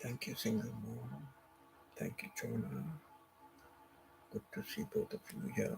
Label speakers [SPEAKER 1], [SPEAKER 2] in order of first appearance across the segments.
[SPEAKER 1] Thank you, single mom. Thank you, Jonah. Good to see both of you here.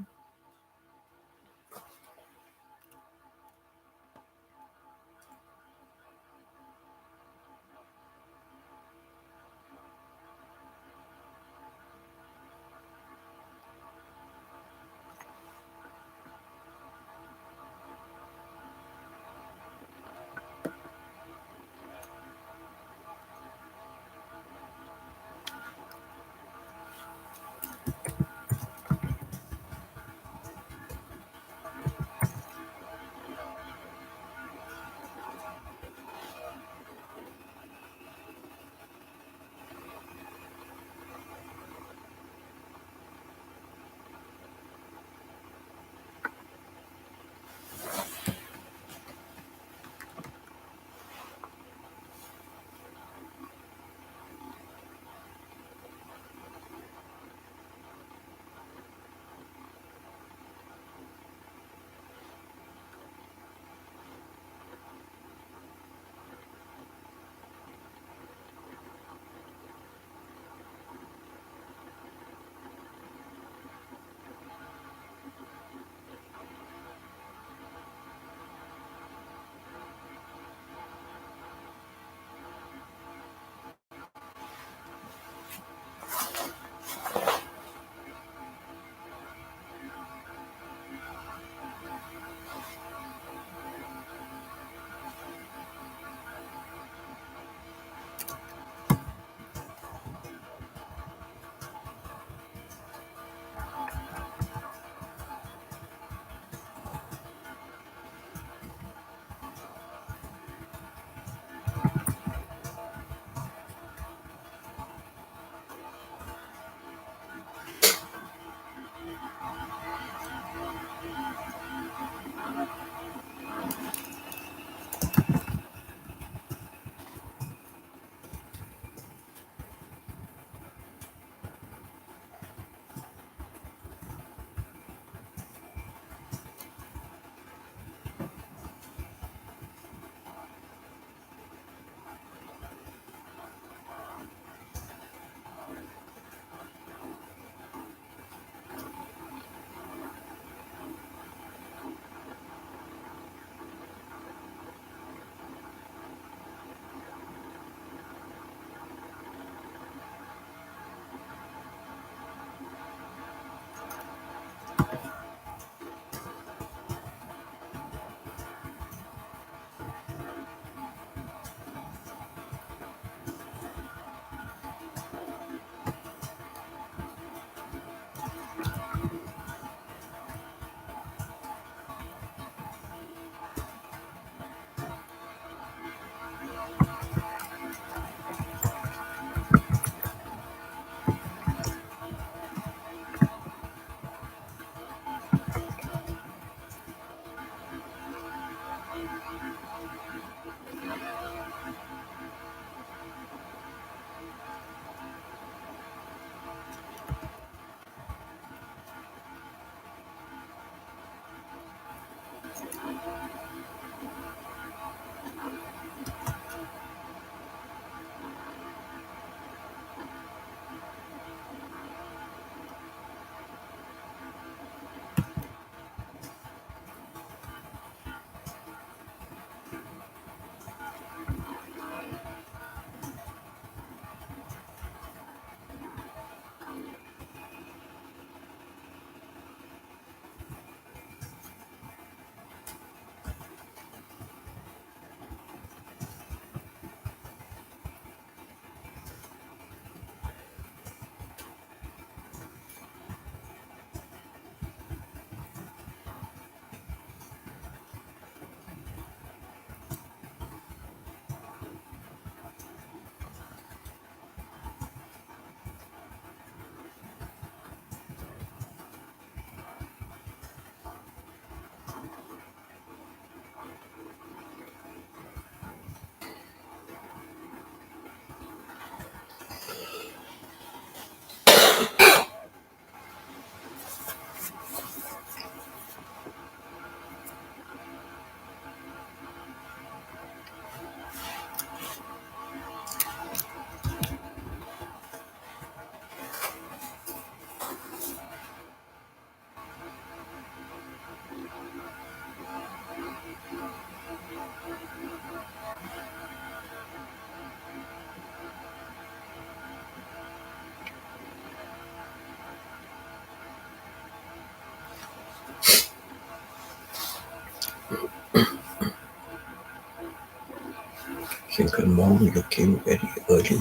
[SPEAKER 1] Single mom, you came very early.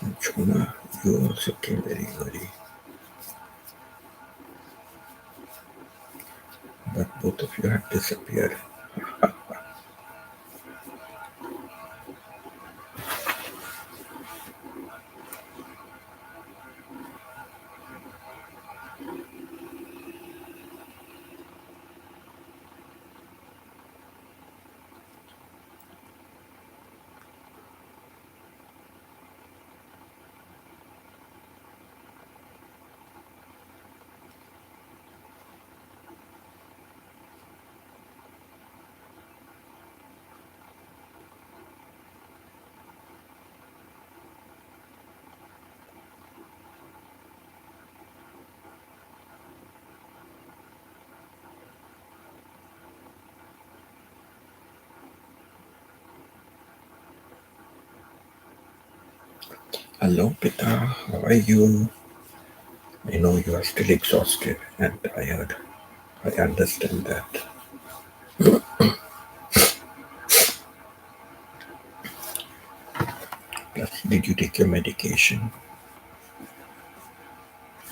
[SPEAKER 1] And Chona, you also came very early. But both of you have disappeared. Hello, Pita. How are you? I know you are still exhausted and tired. I understand that. Plus, did you take your medication?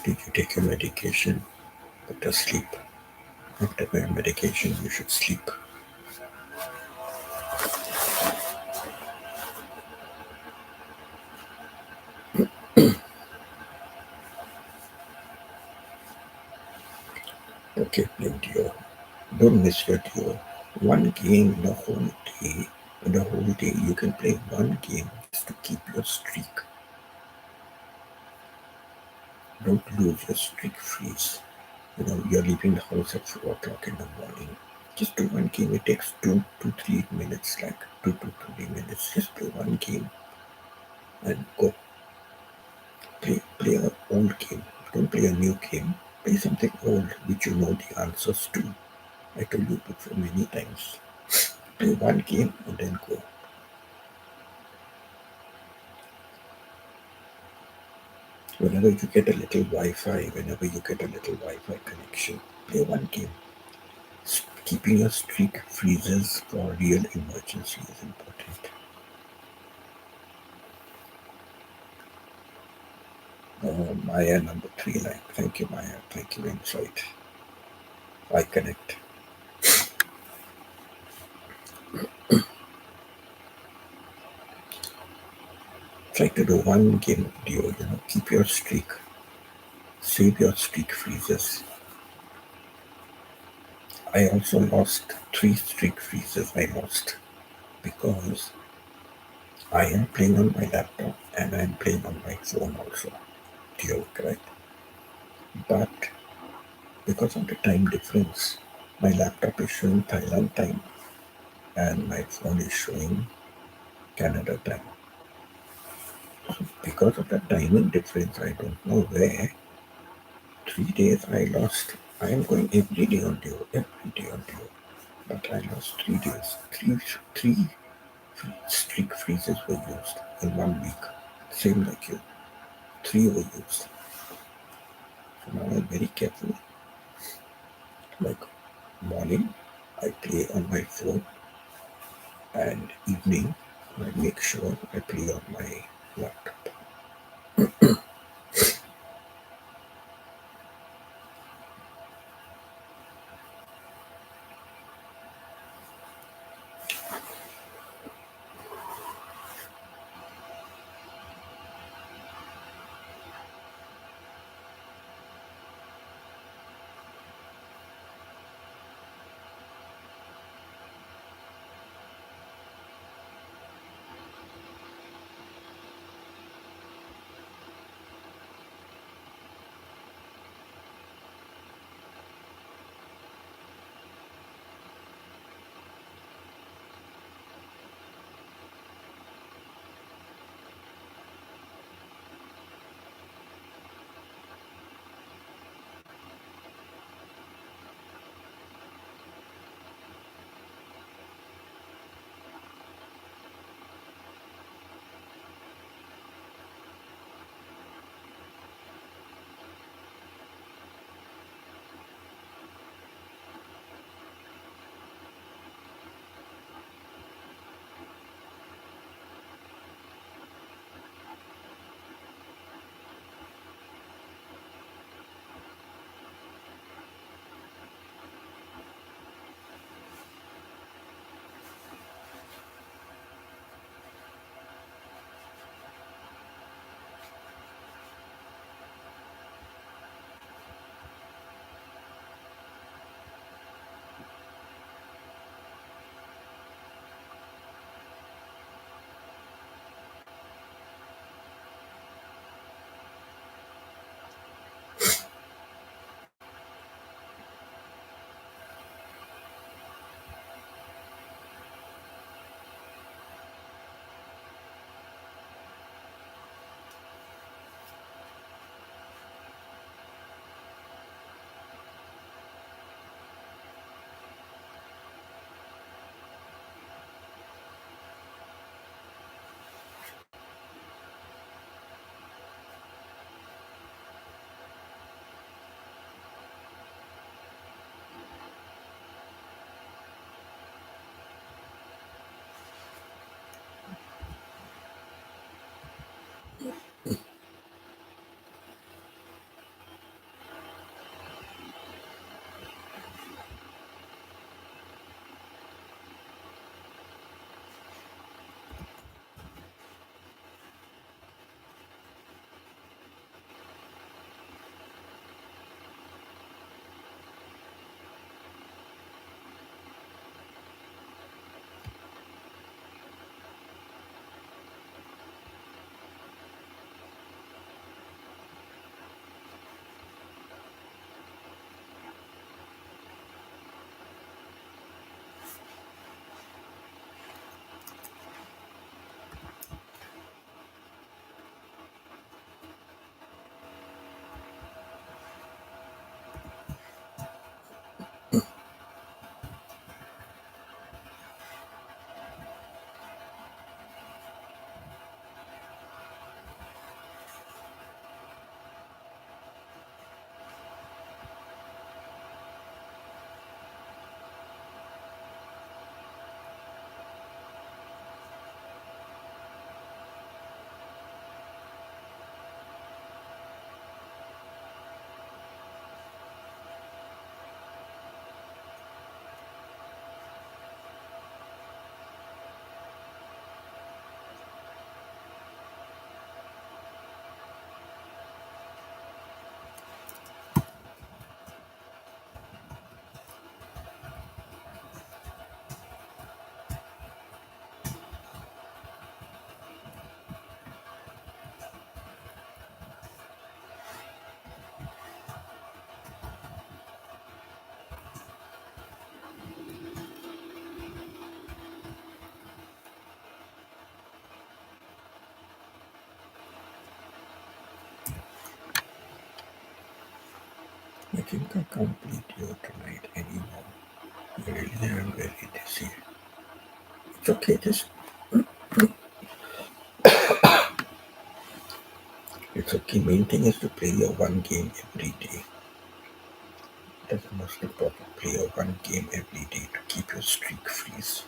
[SPEAKER 1] Did you take your medication? Better sleep. After your medication, you should sleep. Okay, play duo. Don't miss your duo. One game the whole day. The whole day you can play one game just to keep your streak. Don't lose your streak freeze. You're leaving the house at 4 o'clock in the morning. Just do one game. It takes 2 to 3 minutes, like 2 to 3 minutes. Just play one game and go. Play an old game. Don't play a new game. Play something old which you know the answers to. I told you before many times. Play one game and then go. Whenever you get a little Wi-Fi, whenever you get a little Wi-Fi connection, play one game. Keeping your streak freezes for real emergency is important. Maya number 3 line. Thank you, Maya. Thank you, Insight. I connect. Try to do one game duo, keep your streak. Save your streak freezes. I also lost 3 streak freezes. I lost because I am playing on my laptop and I am playing on my phone also. Duo, correct? But because of the time difference, my laptop is showing Thailand time and my phone is showing Canada time. Because of the timing difference, I don't know where. 3 days I lost. I am going every day on duo, every day on duo. But I lost 3 days. Three streak freezes were used in 1 week. Same like you. 3 were used. So now I'm very careful. Like morning, I play on my phone, and evening, I make sure I play on my laptop. think I can't beat you tonight anymore. I really am very dizzy. It's okay, just it's okay. Main thing is to play your one game every day. That's the most important. Play your one game every day to keep your streak freeze.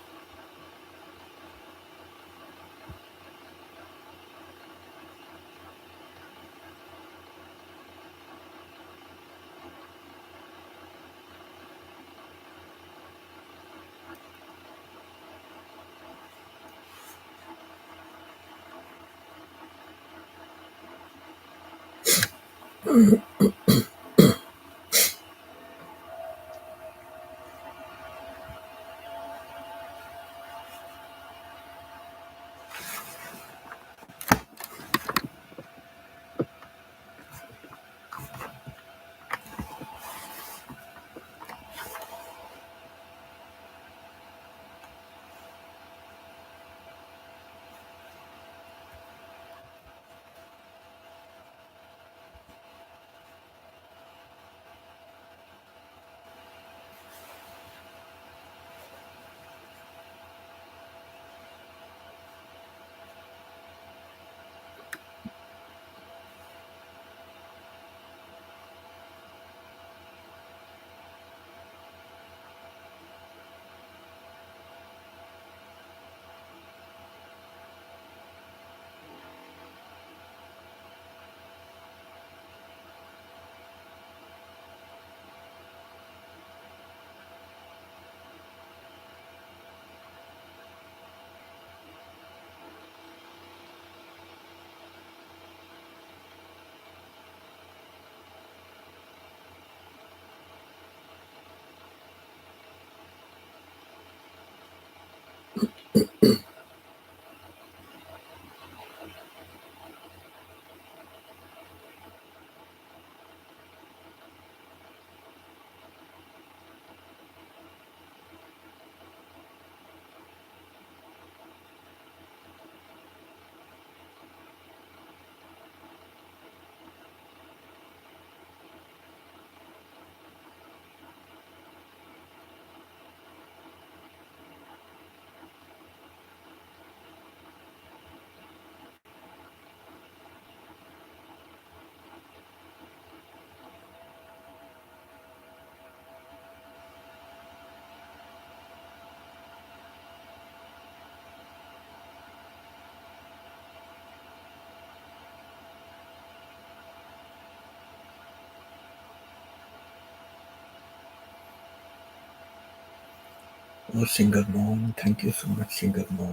[SPEAKER 1] Oh, single mom, thank you so much, single mom.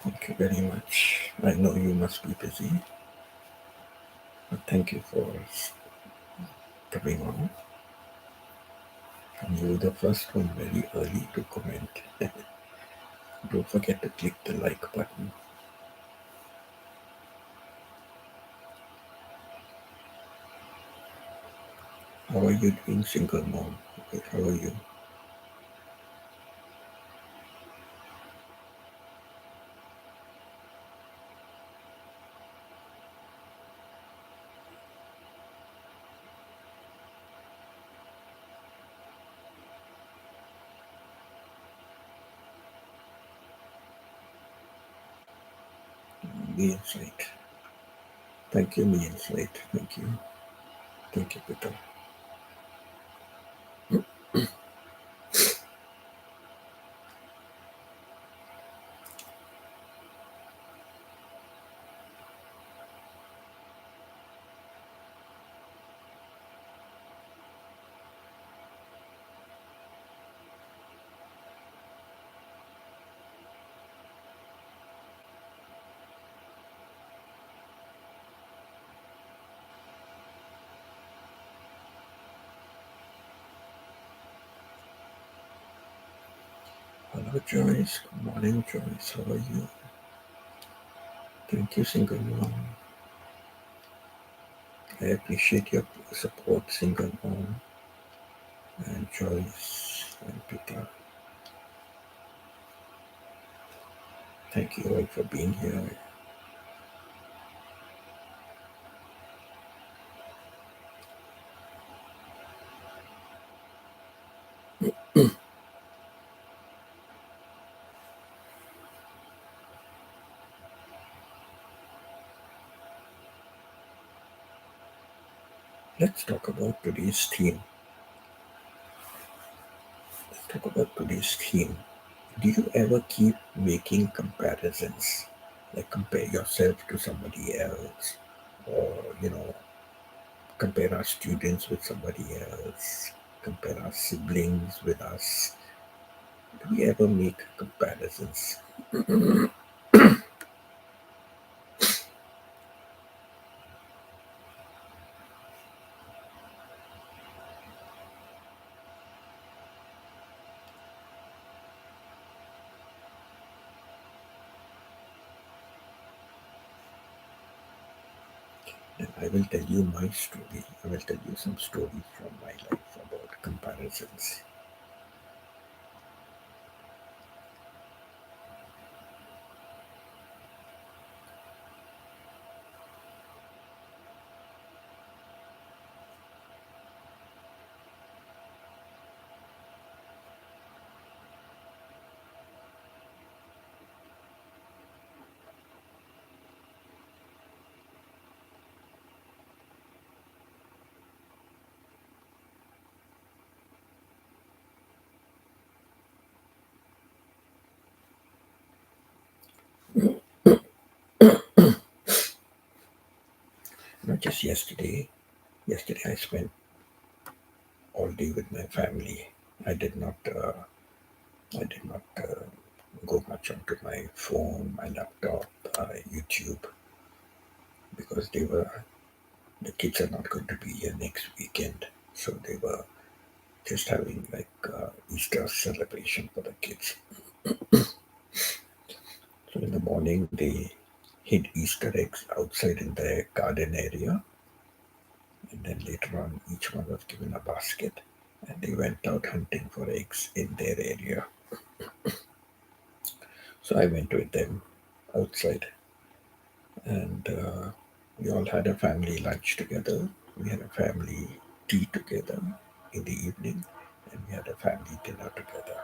[SPEAKER 1] Thank you very much. I know you must be busy, but thank you for coming on. And you were the first one very early to comment. Don't forget to click the like button. How are you doing, single mom? How are you? Me Insight. Thank you, Me Insight. Thank you. Thank you, Peter. Hello, Joyce. Good morning, Joyce. How are you? Thank you, single mom. I appreciate your support, single mom, and Joyce and Peter. Thank you all for being here. Let's talk about today's theme. Do you ever keep making comparisons? Like compare yourself to somebody else, or compare our students with somebody else, compare our siblings with us. Do we ever make comparisons? And I will tell you my story. I will tell you some stories from my life about comparisons. Not just yesterday. Yesterday I spent all day with my family. I did not. I did not go much onto my phone, my laptop, YouTube, because the kids are not going to be here next weekend. So they were just having like Easter celebration for the kids. So in the morning they hid Easter eggs outside in the garden area, and then later on each one was given a basket, and they went out hunting for eggs in their area. So I went with them outside, and we all had a family lunch together. We had a family tea together in the evening, and we had a family dinner together.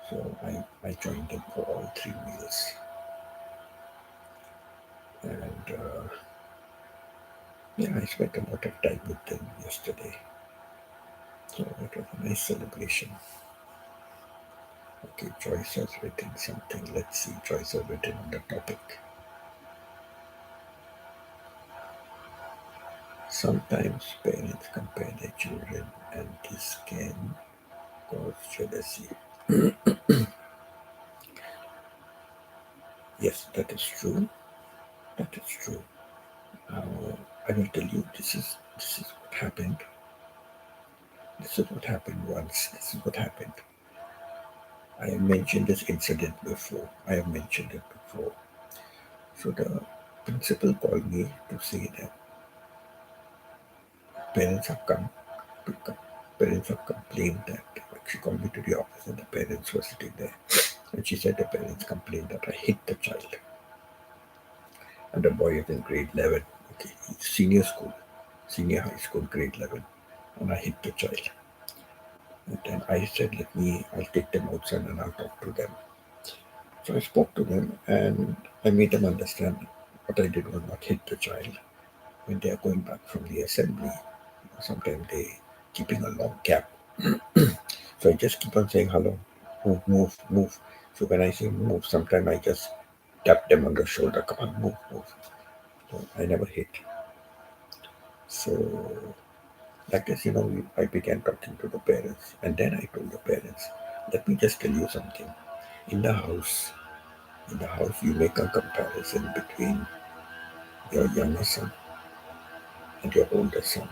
[SPEAKER 1] So I joined them for all three meals. And yeah, I spent a lot of time with them yesterday. So it was a nice celebration. Okay, Joyce has written something. Let's see, Joyce has written on the topic. Sometimes parents compare their children, and this can cause jealousy. Yes, that is true. That is true. I will tell you, this is what happened. This is what happened once. This is what happened. I have mentioned this incident before. I have mentioned it before. So the principal called me to say that parents have come to com- parents have complained that she called me to the office and the parents were sitting there, and she said the parents complained that I hit the child, and the boy is in grade 11. Okay, he's senior high school, grade 11, and I hit the child. And then I said, I'll take them outside and I'll talk to them. So I spoke to them and I made them understand what I did was not hit the child. When they are going back from the assembly, sometimes they keeping a long gap. So I just keep on saying hello, move, move, move. So when I say move, sometimes I just tap them on the shoulder, come on, move, move. So I never hit. So like this, I began talking to the parents, and then I told the parents, let me just tell you something. In the house, you make a comparison between your younger son and your older son.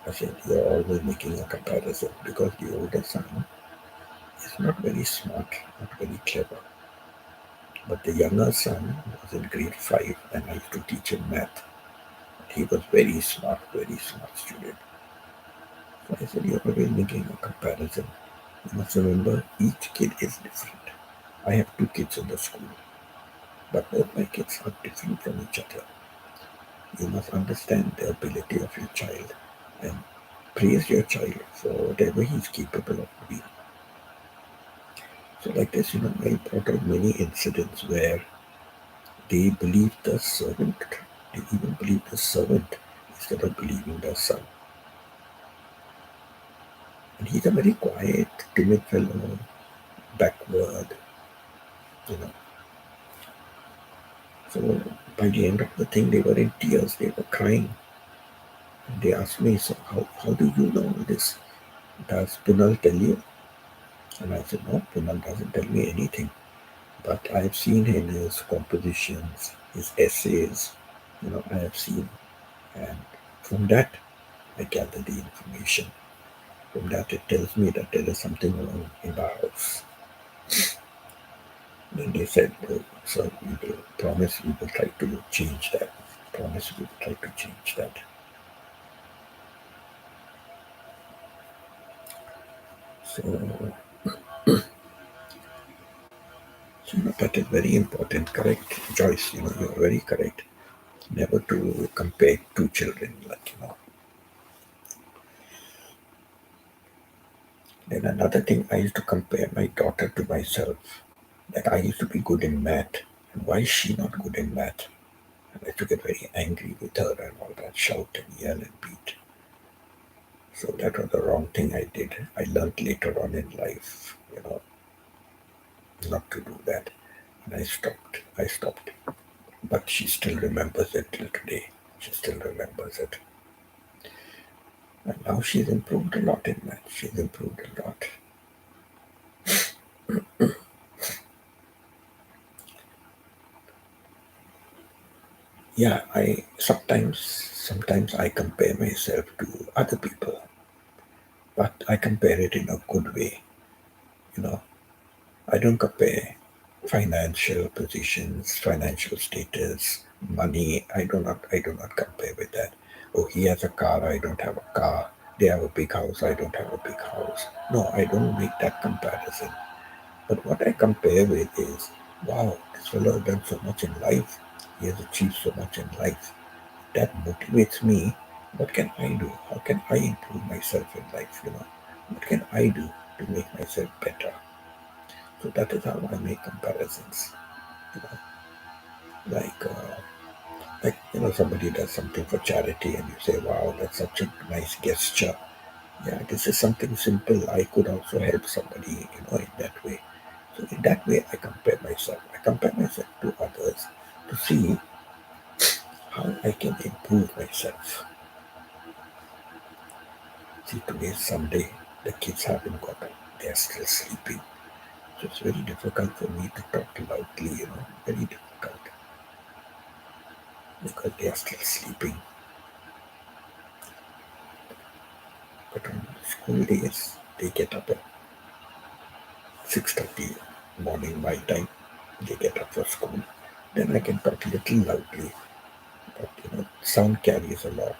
[SPEAKER 1] I said, you're always making a comparison because the older son is not very smart, not very clever. But the younger son was in grade 5 and I used to teach him math. He was very smart student. So I said, you're always making a comparison. You must remember, each kid is different. I have two kids in the school, but both my kids are different from each other. You must understand the ability of your child and praise your child for whatever he's capable of doing. So, like this, I brought out many incidents where they believed the servant. They even believe the servant instead of believing the son. And he's a very quiet, timid fellow, backward, you know. So by the end of the thing, they were in tears, they were crying. And they asked me, so how do you know this? Does Punal tell you? And I said, no, Punal doesn't tell me anything. But I've seen in his compositions, his essays, I have seen. And from that, I gather the information. From that, it tells me that there is something wrong in the house. Then they said, oh, so we will promise we will try to change that. Promise we will try to change that. So, that is very important. Correct, Joyce. You are very correct. Never to compare two children. Then another thing, I used to compare my daughter to myself. That I used to be good in math. And why is she not good in math? And I used to get very angry with her and all that, shout and yell and beat. So that was the wrong thing I did. I learned later on in life, not to do that. And I stopped. I stopped. But she still remembers it till today. She still remembers it. And now she's improved a lot in math. She's improved a lot. Yeah, I sometimes I compare myself to other people, but I compare it in a good way. You know, I don't compare financial positions, financial status, money. I do not compare with that. Oh, he has a car, I don't have a car. They have a big house, I don't have a big house. No, I don't make that comparison. But what I compare with is, wow, this fellow has done so much in life. He has achieved so much in life. That motivates me. What can I do? How can I improve myself in life? What can I do to make myself better? So that is how I make comparisons. You know, somebody does something for charity, and you say, "Wow, that's such a nice gesture." Yeah, this is something simple. I could also help somebody, in that way. So in that way, I compare myself. I compare myself to others to see how I can improve myself. See, today is Sunday. The kids haven't got up. They are still sleeping. So it's very difficult for me to talk loudly, very difficult because they are still sleeping. But on school days, they get up at 6:30 morning my time. They get up for school. Then I can talk a little loudly, but sound carries a lot.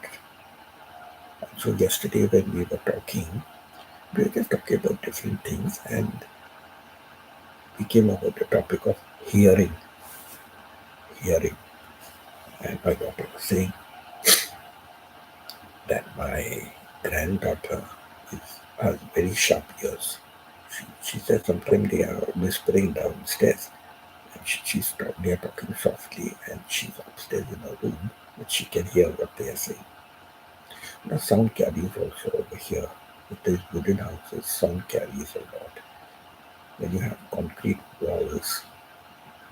[SPEAKER 1] So yesterday when we were talking, we were just talking about different things, and we came about the topic of hearing. Hearing, and my daughter was saying that my granddaughter has very sharp ears. She said sometimes they are whispering downstairs, and they are talking softly, and she's upstairs in her room, but she can hear what they are saying. Now, sound carries also over here. With these wooden houses, sound carries a lot. When you have concrete walls,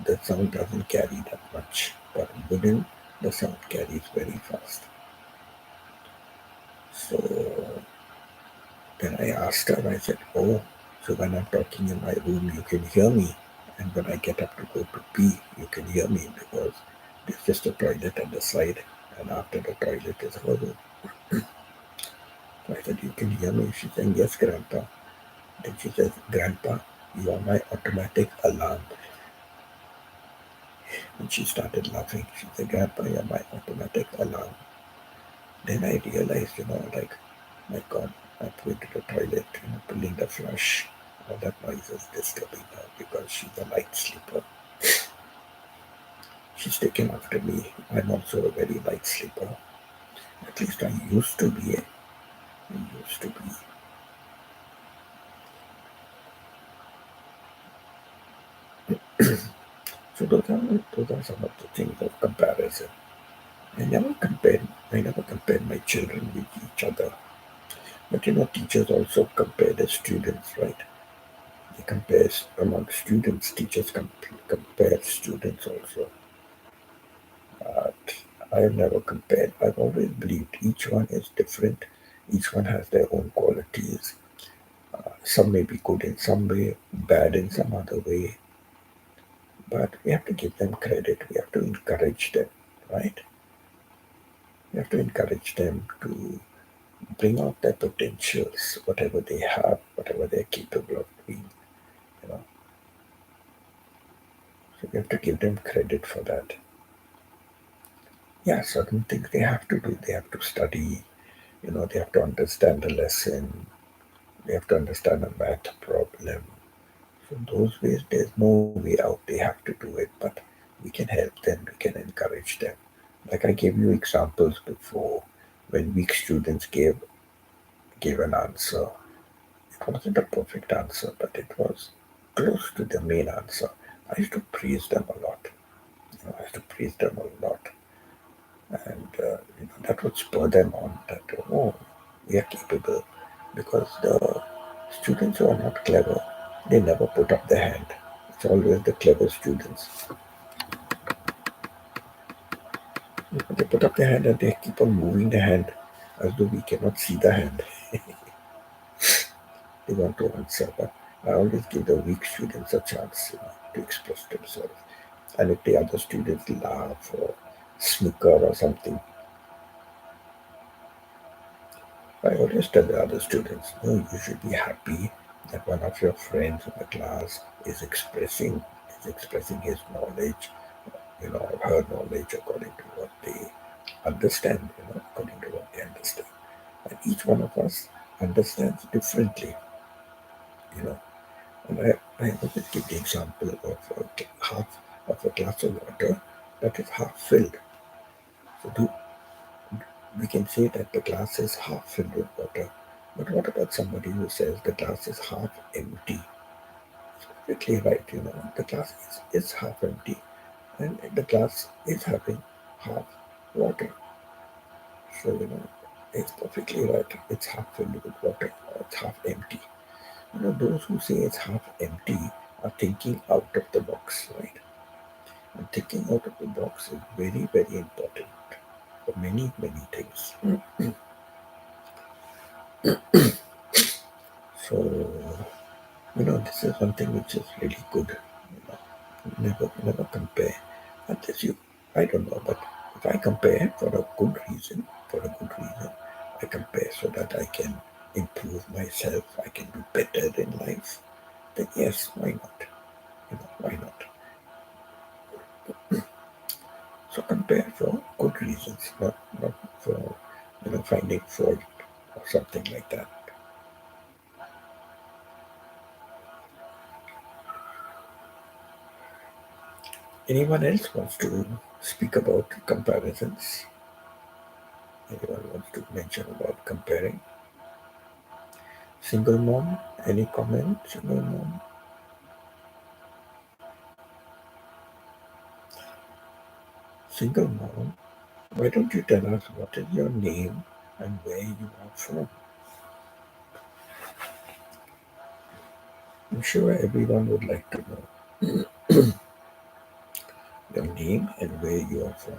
[SPEAKER 1] the sound doesn't carry that much. But wooden, the sound carries very fast. So then I asked her, I said, oh, so when I'm talking in my room, you can hear me. And when I get up to go to pee, you can hear me because there's just a toilet on the side. And after the toilet is her room. So I said, you can hear me? She's saying, yes, Grandpa. Then she says, Grandpa, you are my automatic alarm. And she started laughing. She said, Grandpa, you are my automatic alarm. Then I realized, my God, I'm going to the toilet, pulling the flush. All that noise is disturbing her because she's a light sleeper. She's taken after me. I'm also a very light sleeper. At least I used to be. I used to be. So those are some of the things of comparison. I never compared. I never compared my children with each other. But teachers also compare the students, right? They compare among students. Teachers compare students also. But I have never compared. I've always believed each one is different. Each one has their own qualities. Some may be good in some way, bad in some other way. But we have to give them credit. We have to encourage them, right? We have to encourage them to bring out their potentials, whatever they have, whatever they're capable of doing. You know, so we have to give them credit for that. Yeah, certain things they have to do. They have to study. They have to understand the lesson. They have to understand a math problem. So those ways, there's no way out. They have to do it, but we can help them. We can encourage them. Like I gave you examples before, when weak students gave an answer. It wasn't a perfect answer, but it was close to the main answer. I used to praise them a lot. I used to praise them a lot, and that would spur them on. That oh, we are capable, because the students who are not clever, they never put up their hand. It's always the clever students. They put up their hand and they keep on moving the hand as though we cannot see the hand. They want to answer, but I always give the weak students a chance to express themselves. And if the other students laugh or snicker or something, I always tell the other students, no, you should be happy that one of your friends in the class is expressing his knowledge, or her knowledge according to what they understand, according to what they understand. And each one of us understands differently, you know. And I always give the example of half of a glass of water that is half filled. So we can say that the glass is half filled with water. But what about somebody who says the glass is half empty? It's perfectly right, the glass is half empty and the glass is having half water. So, it's perfectly right. It's half filled with water or it's half empty. Those who say it's half empty are thinking out of the box, right? And thinking out of the box is very, very important for many, many things. So, this is one thing which is really good. Never compare. Unless you, I don't know, but if I compare for a good reason, I compare so that I can improve myself, I can do better in life, then yes, why not? Why not? So compare for good reasons, not for finding fault or something like that. Anyone else wants to speak about comparisons? Anyone wants to mention about comparing? Single mom? Any comment? Single mom? Single mom? Why don't you tell us what is your name and where you are from? I'm sure everyone would like to know your name and where you are from.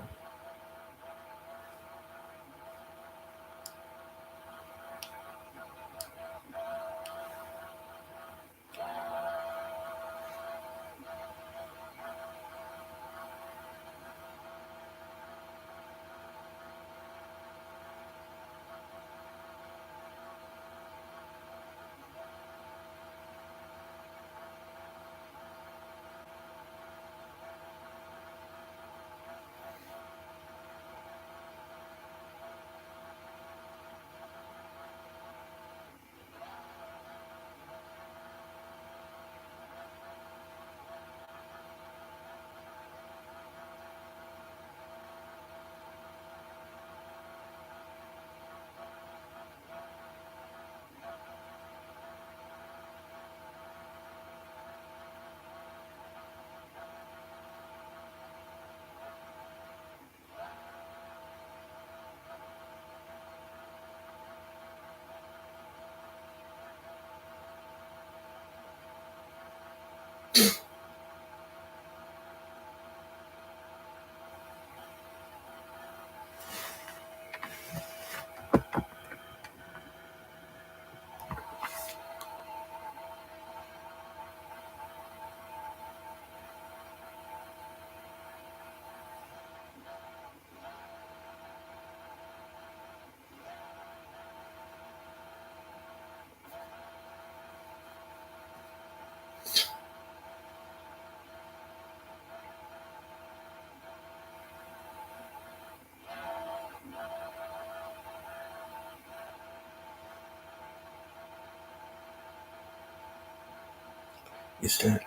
[SPEAKER 1] Is the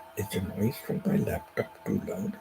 [SPEAKER 1] noise from my laptop too loud?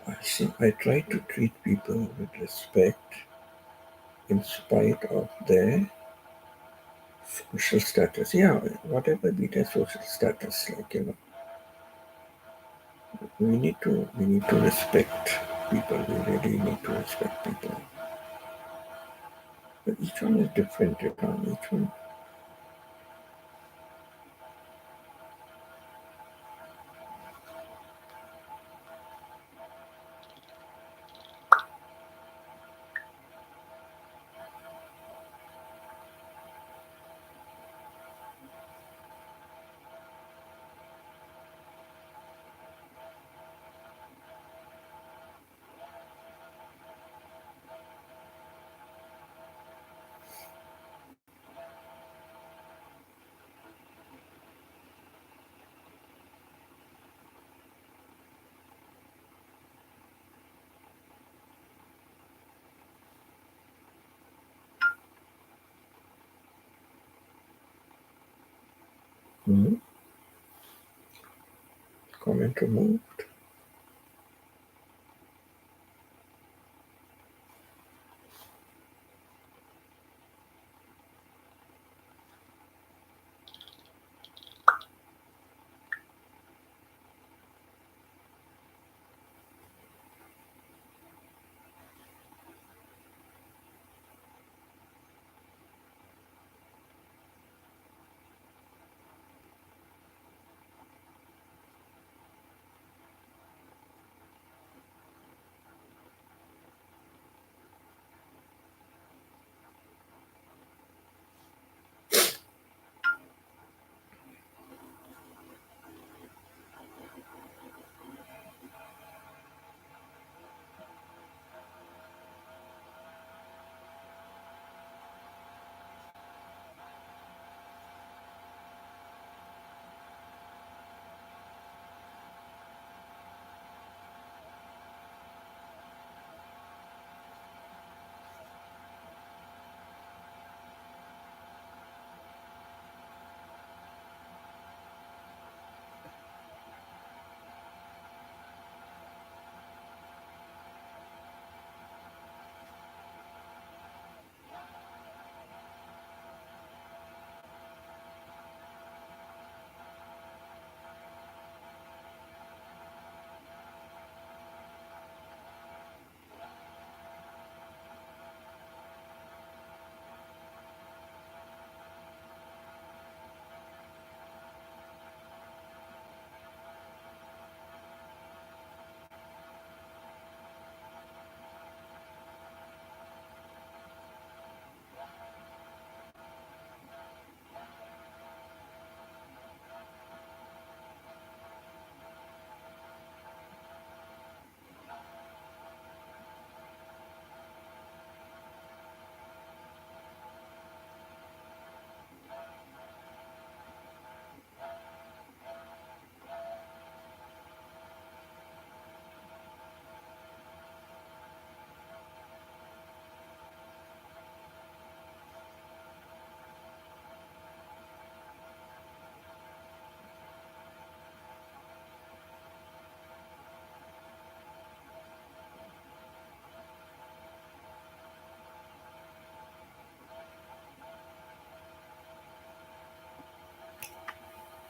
[SPEAKER 1] I try to treat people with respect in spite of their social status. Yeah, whatever be their social status, we need to respect people. We really need to respect people. But each one is different, each one. Hmm? Comment removed.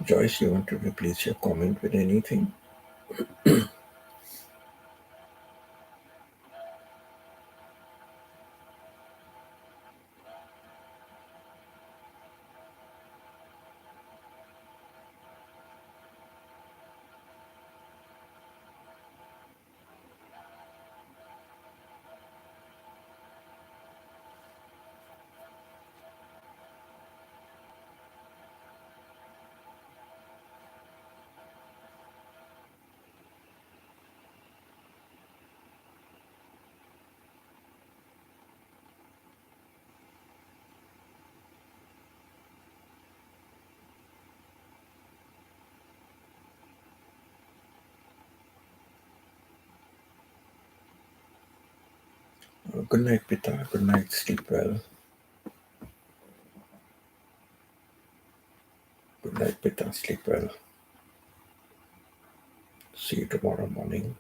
[SPEAKER 1] Joyce, you want to replace your comment with anything? Good night, Pita. Good night. Sleep well. Good night, Pita. Sleep well. See you tomorrow morning.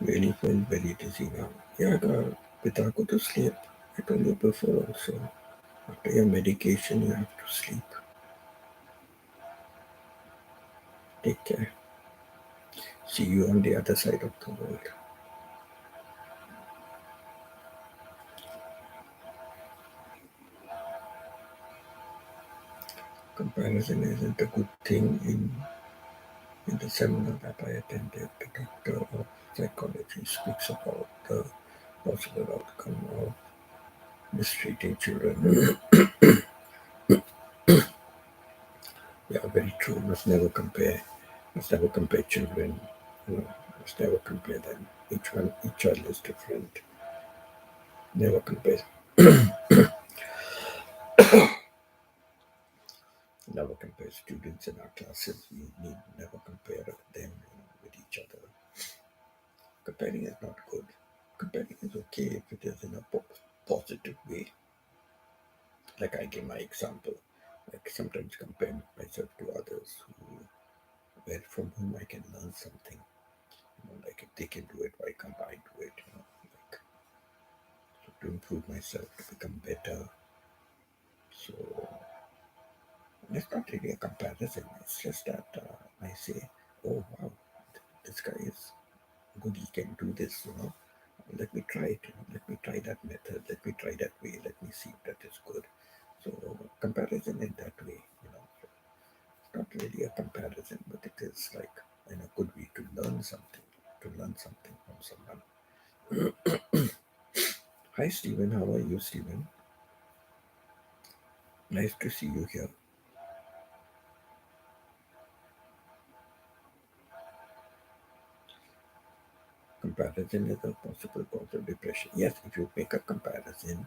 [SPEAKER 1] Really feel very dizzy now. Yeah, Pita, go to sleep. I told you before also. After your medication, you have to sleep. Take care. See you on the other side of the world. Comparison isn't a good thing in the seminar that I attended. The doctor of psychology speaks about the possible outcome of mistreating children. Yeah, very true. Must never compare. Must never compare children. You know, must never compare them. Each child is different. Never compare. Never compare students in our classes. We need never compare them, with each other. Comparing is not good. Comparing is okay if it is in a positive way. Like I give my example. Like sometimes compare myself to others from whom I can learn something. Like if they can do it, why can't I do it? Like so to improve myself, to become better. So it's not really a comparison. It's just that I say, oh wow, this guy is good. He can do this. Let me try it. Let me try that method. Let me try that way. Let me see if that is good. So comparison in that way. It's not really a comparison, but it is like a good way to learn something. To learn something from someone. Hi, Stephen. How are you, Stephen? Nice to see you here. Comparison is a possible cause of depression. Yes, if you make a comparison,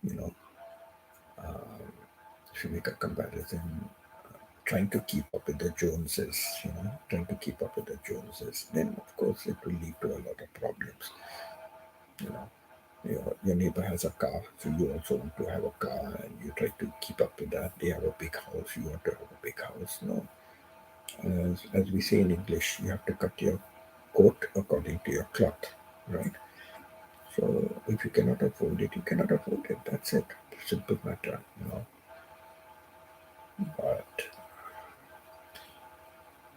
[SPEAKER 1] you know, um, if you make a comparison, trying to keep up with the Joneses, trying to keep up with the Joneses, then of course it will lead to a lot of problems. You know, your neighbor has a car, so you also want to have a car, and you try to keep up with that. They have a big house, you want to have a big house. No, as we say in English, you have to cut your coat according to your cloth, right? So if you cannot afford it, you cannot afford it. That's it. Simple matter.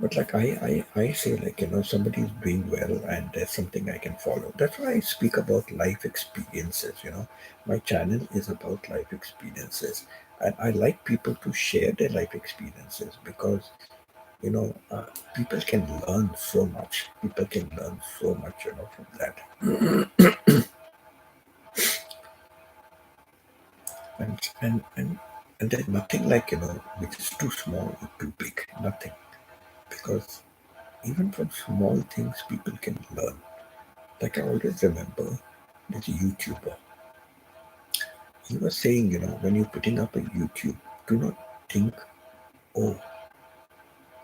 [SPEAKER 1] But like I say, like, somebody is doing well and there's something I can follow. That's why I speak about life experiences. My channel is about life experiences. And I like people to share their life experiences because, people can learn so much. People can learn so much, from that. And there's nothing like, which is too small or too big. Nothing. Because even from small things, people can learn. Like I always remember this YouTuber. He was saying, when you're putting up a YouTube, do not think, oh,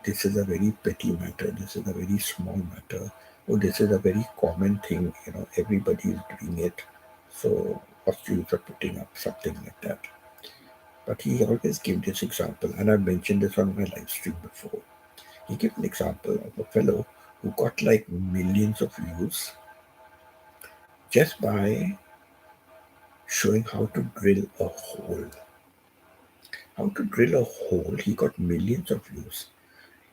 [SPEAKER 1] this is a very petty matter, this is a very small matter, oh, this is a very common thing, everybody is doing it. So what's the use of putting up something like that? But he always gave this example, and I've mentioned this on my live stream before. He gave an example of a fellow who got like millions of views just by showing how to drill a hole. How to drill a hole, he got millions of views.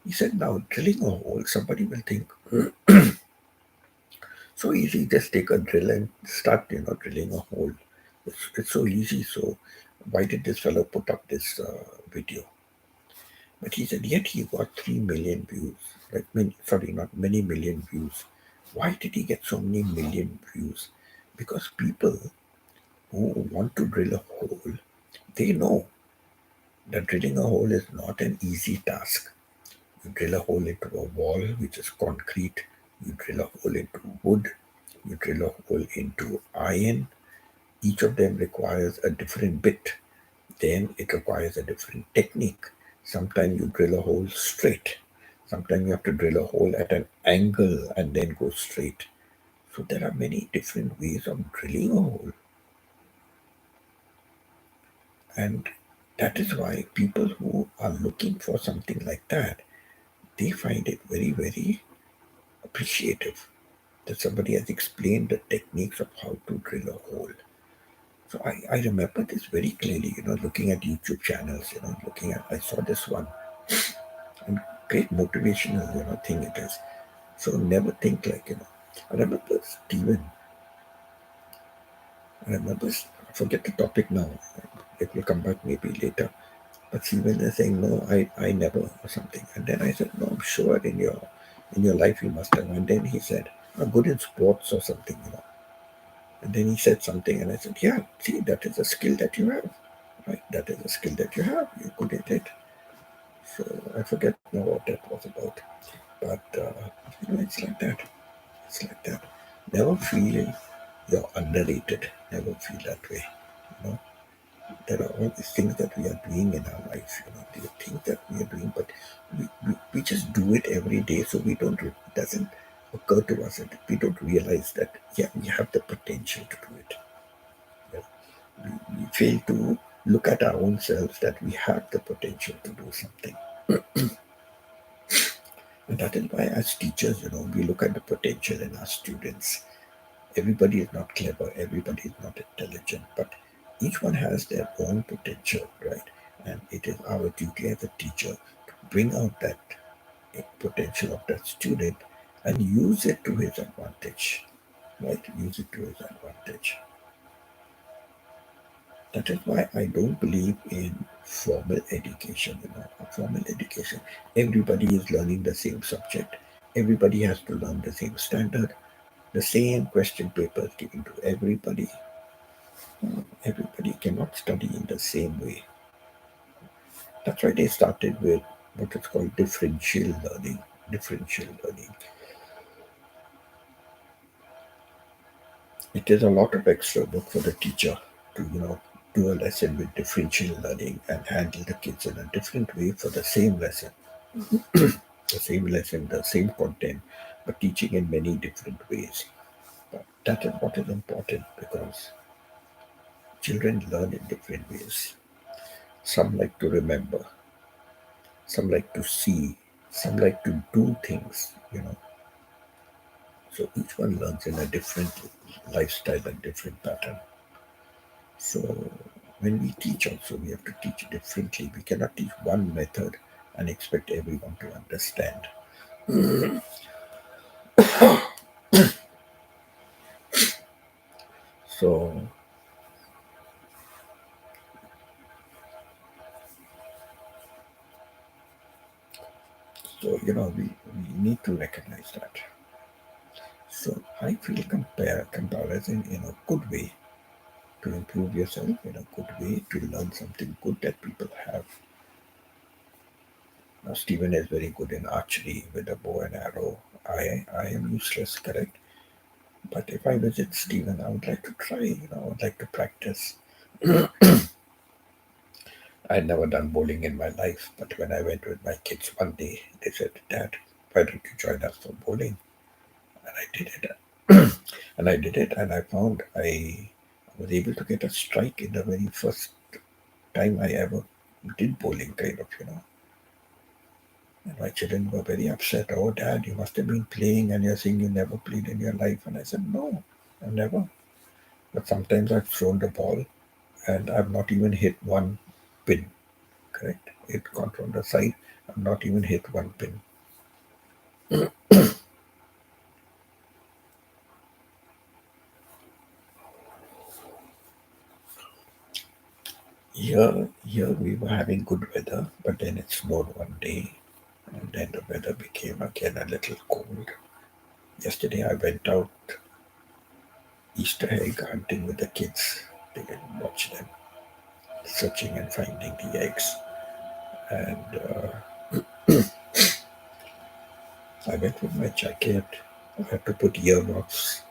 [SPEAKER 1] He said, now drilling a hole, somebody will think, so easy, just take a drill and start, drilling a hole. It's so easy. So why did this fellow put up this video? But he said, yet he got 3 million views. Like, sorry, not many million views. Why did he get so many million views? Because people who want to drill a hole, they know that drilling a hole is not an easy task. You drill a hole into a wall, which is concrete. You drill a hole into wood. You drill a hole into iron. Each of them requires a different bit. Then it requires a different technique. Sometimes you drill a hole straight. Sometimes you have to drill a hole at an angle and then go straight. So there are many different ways of drilling a hole. And that is why people who are looking for something like that, they find it very, very appreciative that somebody has explained the techniques of how to drill a hole. So I remember this very clearly, looking at YouTube channels, I saw this one, and great motivational, thing it is. So never think like, I remember Stephen, I forget the topic now. It will come back maybe later. But Stephen is saying, no, I never, or something. And then I said, no, I'm sure in your life you must have. And then he said, I'm good in sports or something. And then he said something, and I said, yeah, see, that is a skill that you have, right? That is a skill that you have. You're good at it. So I forget now what that was about. But, it's like that. It's like that. Never feel you're underrated. Never feel that way. You know, there are all these things that we are doing in our life. You think that we are doing, but we just do it every day, so we don't. It doesn't occur to us, and we don't realize that yeah, we have the potential to do it. Yeah. We fail to look at our own selves that we have the potential to do something. And that is why, as teachers, we look at the potential in our students. Everybody is not clever, everybody is not intelligent, but each one has their own potential, right? And it is our duty as a teacher to bring out that potential of that student and use it to his advantage, right? Use it to his advantage. That is why I don't believe in formal education. Formal education, everybody is learning the same subject, everybody has to learn the same standard, the same question papers given to everybody. Everybody cannot study in the same way. That's why they started with what is called differential learning. Differential learning. It is a lot of extra work for the teacher to, do a lesson with differential learning and handle the kids in a different way for the same lesson. The same content, but teaching in many different ways. But that is what is important because children learn in different ways. Some like to remember, some like to see, some like to do things. So each one learns in a different lifestyle and different pattern. So when we teach also, we have to teach differently. We cannot teach one method and expect everyone to understand. So, we need to recognize that. So I feel comparison in a good way to improve yourself, in a good way to learn something good that people have. Now, Stephen is very good in archery with a bow and arrow. I am useless, correct? But if I visit Stephen, I would like to try, I would like to practice. I'd never done bowling in my life, but when I went with my kids one day, they said, Dad, why don't you join us for bowling? And I did it. And I did it, and I found I was able to get a strike in the very first time I ever did bowling, kind of. And my children were very upset. Oh, Dad, you must have been playing, and you're saying you never played in your life. And I said, No, I've never. But sometimes I've thrown the ball, and I've not even hit one pin, correct? It gone from the side and not even hit one pin. Here we were having good weather, but then it snowed one day, and then the weather became again a little cold. Yesterday I went out Easter egg hunting with the kids. They can watch them searching and finding the eggs. And I went with my jacket. I had to put earmuffs.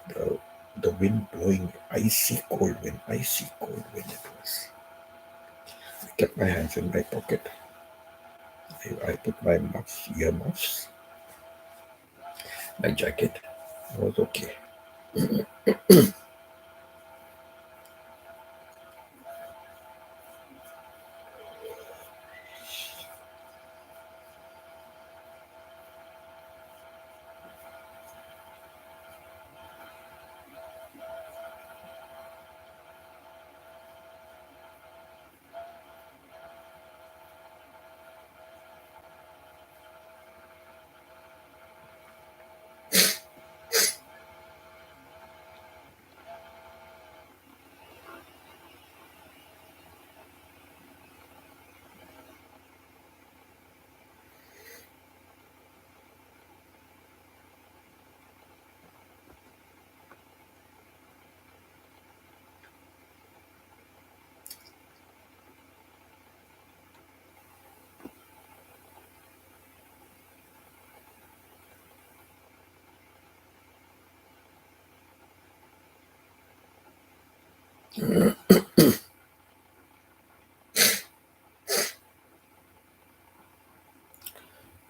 [SPEAKER 1] The, the wind blowing, icy cold wind it was. I kept my hands in my pocket. I put my earmuffs, my jacket. I was okay.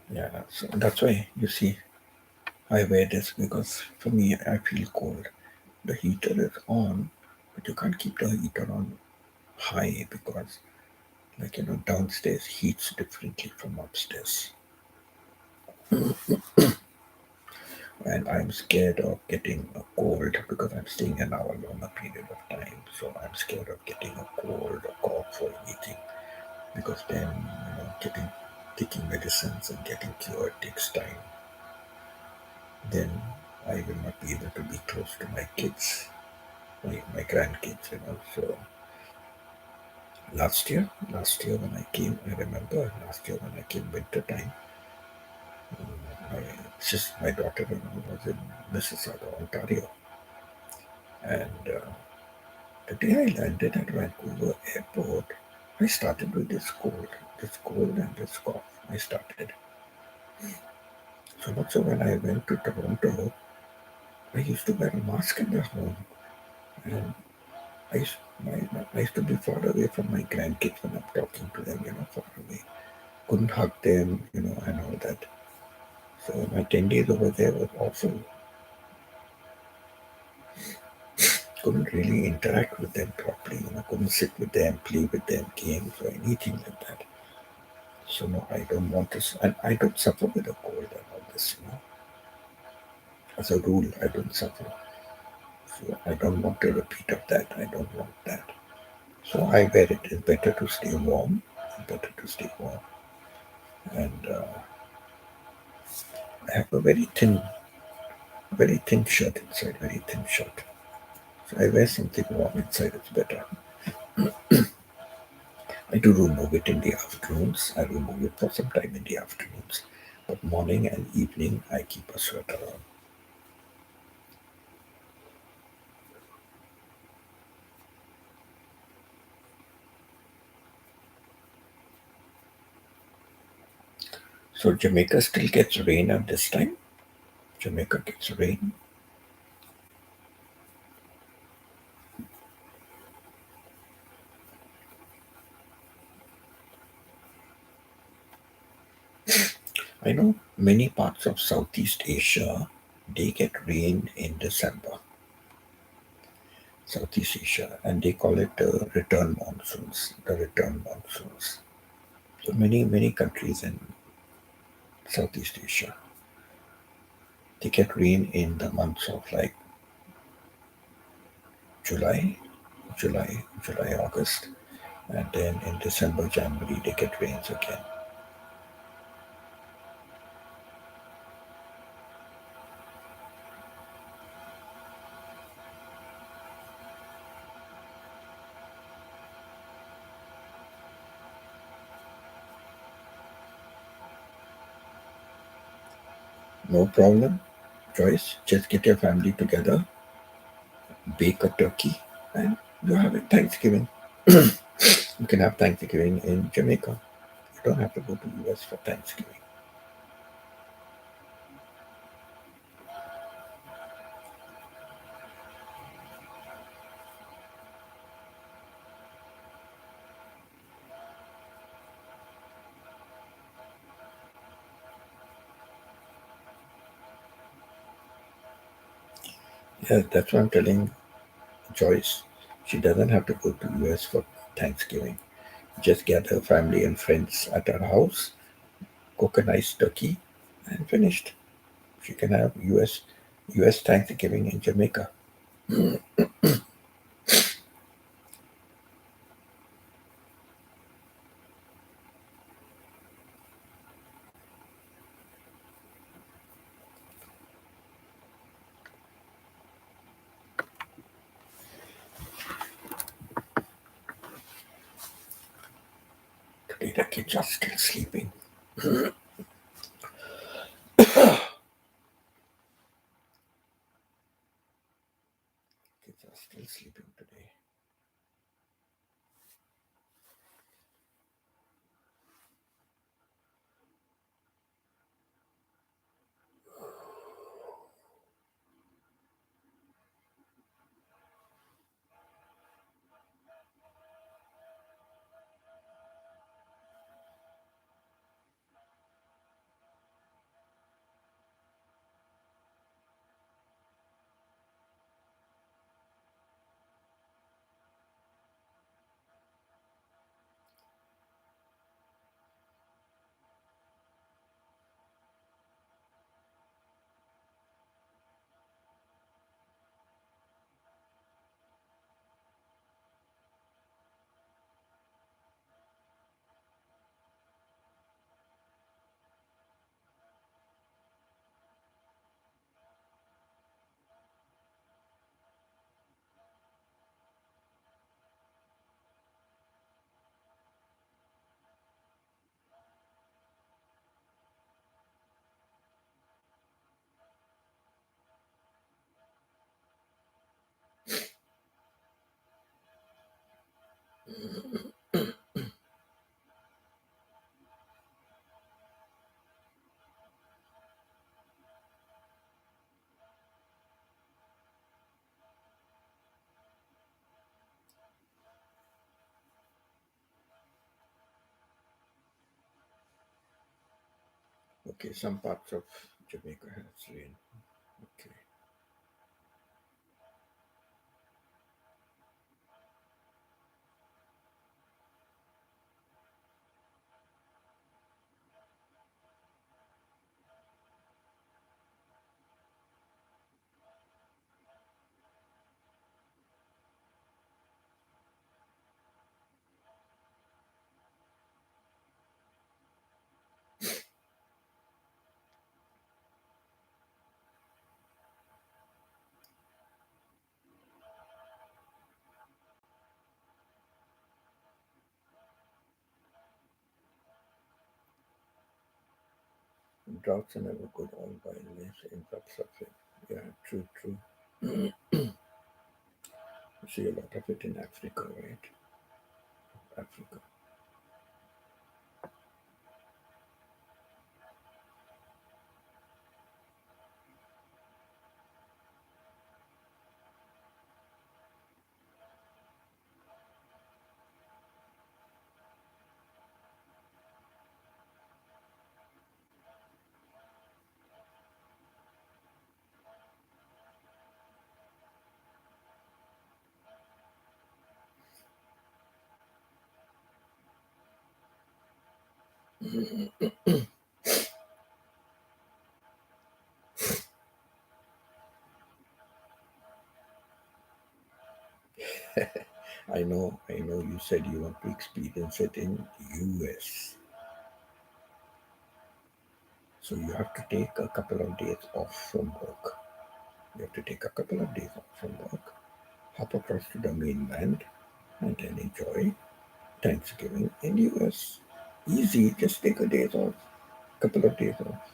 [SPEAKER 1] Yeah, so that's why you see I wear this because for me I feel cold. The heater is on, but you can't keep the heater on high because, like, downstairs heats differently from upstairs. And I'm scared of getting a cold because I'm staying an hour longer period of time. So I'm scared of getting a cold or cough or anything because then, getting taking medicines and getting cured takes time. Then I will not be able to be close to my kids, my grandkids. So last year when I came, I remember last year when I came winter time, my my daughter-in-law was in Mississauga, Ontario, and the day I landed at Vancouver Airport, I started with this cold and this cough. I started. So much so when I went to Toronto, I used to wear a mask in the home, and I used, I used to be far away from my grandkids when I'm talking to them, far away. Couldn't hug them, and all that. So my 10 days over there was awful. Couldn't really interact with them properly, couldn't sit with them, play with them, games or anything like that. So no, I don't want to, and I don't suffer with a cold and all this. As a rule, I don't suffer. So I don't want a repeat of that. I don't want that. So I wear it. It's better to stay warm. Better to stay warm. And I have a very thin shirt inside. Very thin shirt. So I wear something warm inside. It's better. I do remove it in the afternoons. I remove it for some time in the afternoons. But morning and evening, I keep a sweater on. So Jamaica still gets rain at this time. Jamaica gets rain. I know many parts of Southeast Asia, they get rain in December. Southeast Asia, and they call it the return monsoons. The return monsoons. So many countries in Southeast Asia, they get rain in the months of like July, August, And then in December, January, they get rains again. No problem, Joyce. Just get your family together, bake a turkey, and you have it Thanksgiving. You can have Thanksgiving in Jamaica. You don't have to go to US for Thanksgiving. Yeah, that's what I'm telling Joyce. She doesn't have to go to US for Thanksgiving. Just gather family and friends at her house, cook a nice turkey, and finished. She can have US Thanksgiving in Jamaica. Today the kids are still sleeping. Kids are still sleeping today. Okay, some parts of Jamaica has rain. Okay. Droughts are never good all by less influx of it. Yeah, true, true. You see a lot of it in Africa, right? Africa. I know you said you want to experience it in US. So you have to take a couple of days off from work. You have to take a couple of days off from work, hop across to the mainland, and then enjoy Thanksgiving in US. Easy, just take a day off, couple of days off.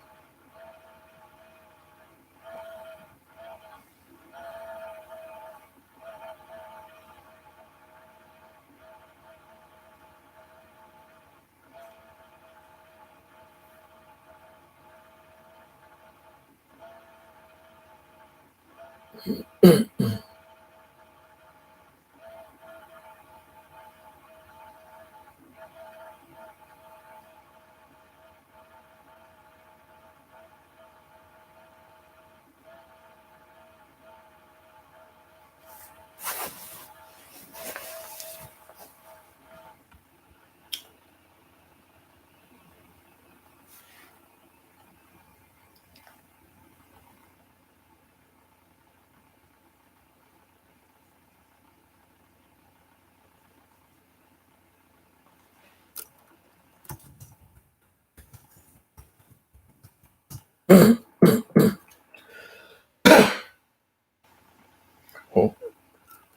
[SPEAKER 1] Hope,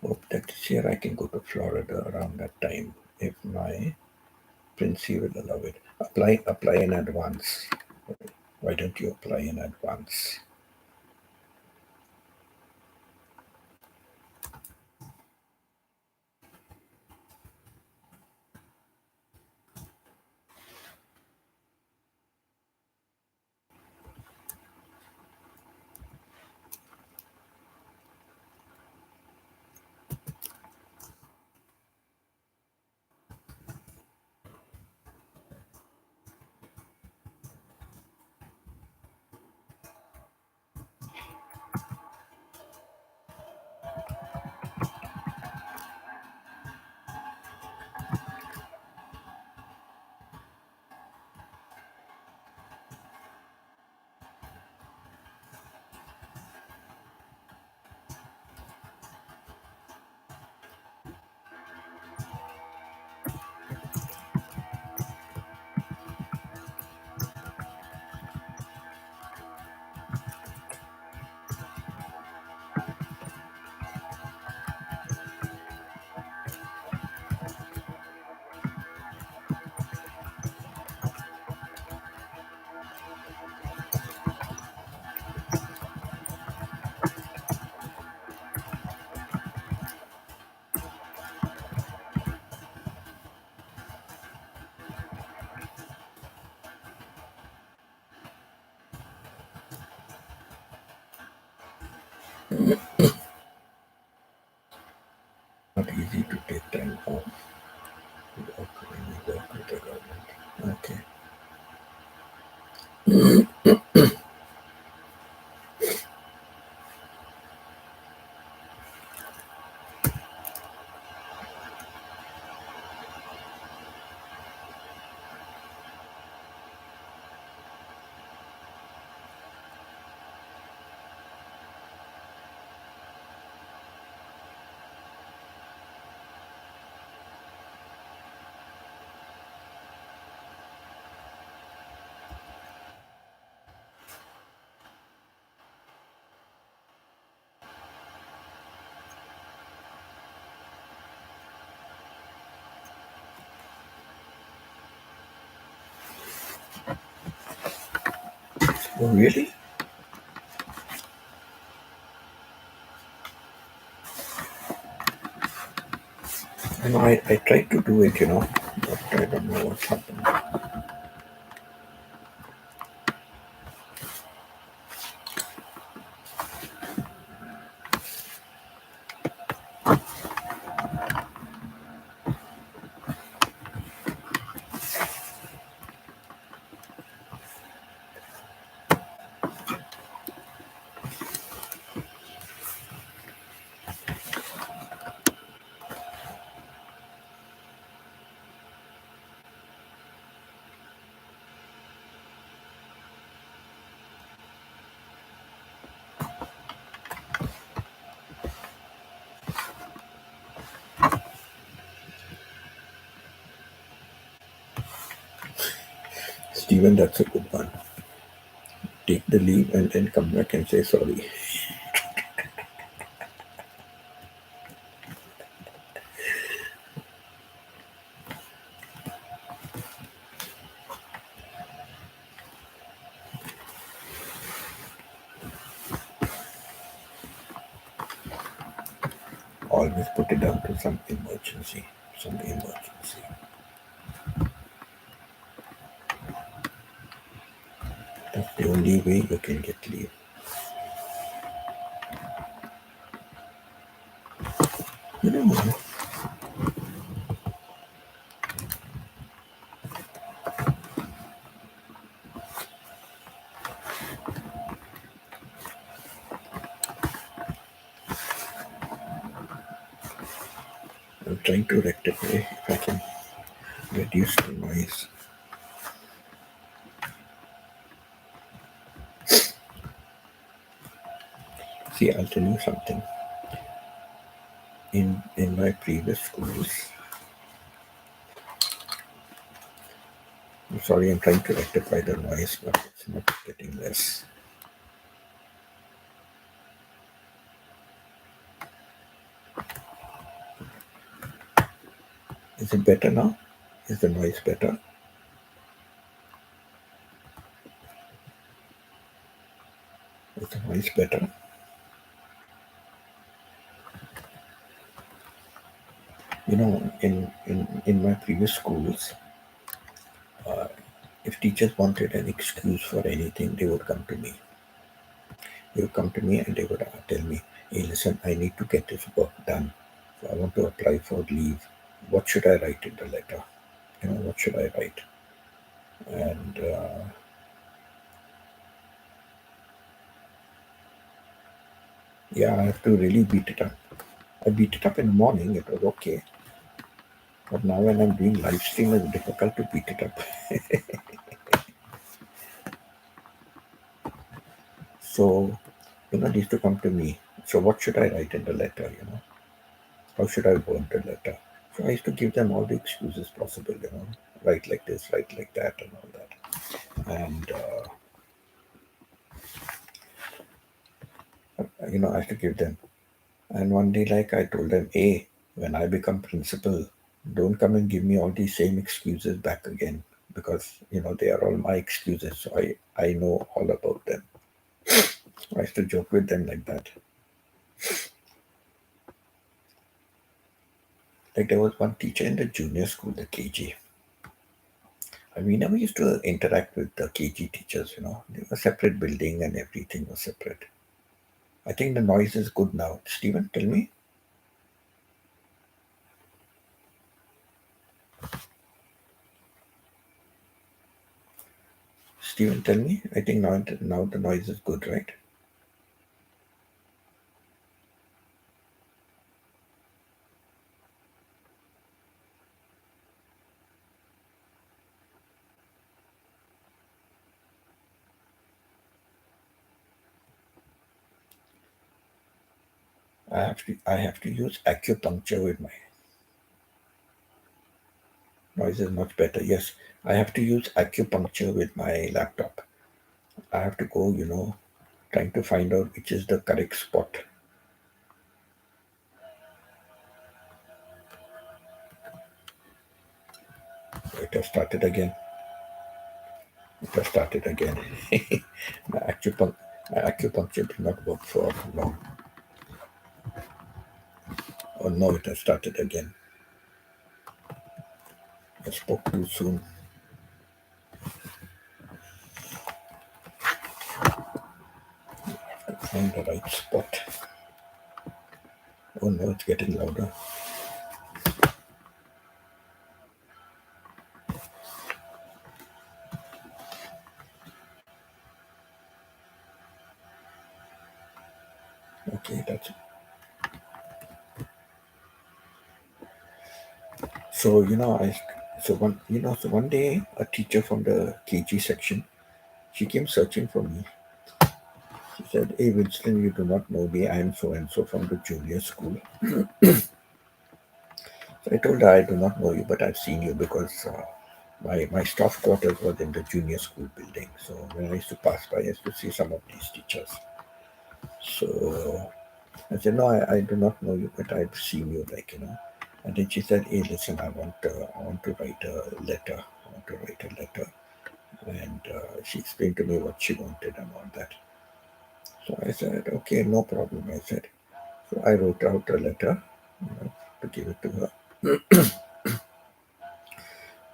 [SPEAKER 1] hope that this year I can go to Florida around that time if my Princey will allow it. Apply in advance. Why don't you apply in advance? Not easy to take time off when you work with the government. Okay. Oh, really? And I tried to do it, but I don't know what's happened. Stephen, that's a good one. Take the leave and then come back and say sorry. Always put it down to some emergency. Some emergency. That's the only way you can get leave. You know, I'm trying to rectify if I can reduce the noise. See, I'll tell you something. In my previous schools, I'm sorry, I'm trying to rectify the noise, but it's not getting less. Is it better now? Is the noise better? Is the noise better? You know, in my previous schools, if teachers wanted an excuse for anything, they would come to me. They would come to me and they would tell me, hey, listen, I need to get this work done. So I want to apply for leave. What should I write in the letter? What should I write? And yeah, I have to really beat it up. I beat it up in the morning, it was okay. But now when I'm doing live stream, it's difficult to beat it up. So, they used to come to me. So what should I write in the letter? How should I word the letter? So I used to give them all the excuses possible. Write like this, write like that, and all that. And, I have to give them. And one day, like I told them, hey, when I become principal, don't come and give me all these same excuses back again because, they are all my excuses. So I know all about them. I used to joke with them like that. Like there was one teacher in the junior school, the KG. And we never used to interact with the KG teachers. They were a separate building and everything was separate. I think the noise is good now. Stephen, tell me. Stephen, tell me. I think now the noise is good, right? I have to use acupuncture with my noise is much better. Yes, I have to use acupuncture with my laptop. I have to go, trying to find out which is the correct spot. It has started again. It has started again. my, acupuncture, my acupuncture did not work for long. Oh no, it has started again. I spoke too soon. I have to find the right spot. Oh no, it's getting louder. Okay, that's it. So one day a teacher from the KG section, she came searching for me. She said, "Hey Winston, you do not know me. I am so and so from the junior school." So I told her, "I do not know you, but I've seen you because my staff quarters was in the junior school building. So when I used to pass by, I used to see some of these teachers. So I said, no, I do not know you, but I've seen you, And then she said, hey, listen, I want to write a letter. I want to write a letter. And she explained to me what she wanted and all that. So I said, okay, no problem. I said, so I wrote out a letter, to give it to her.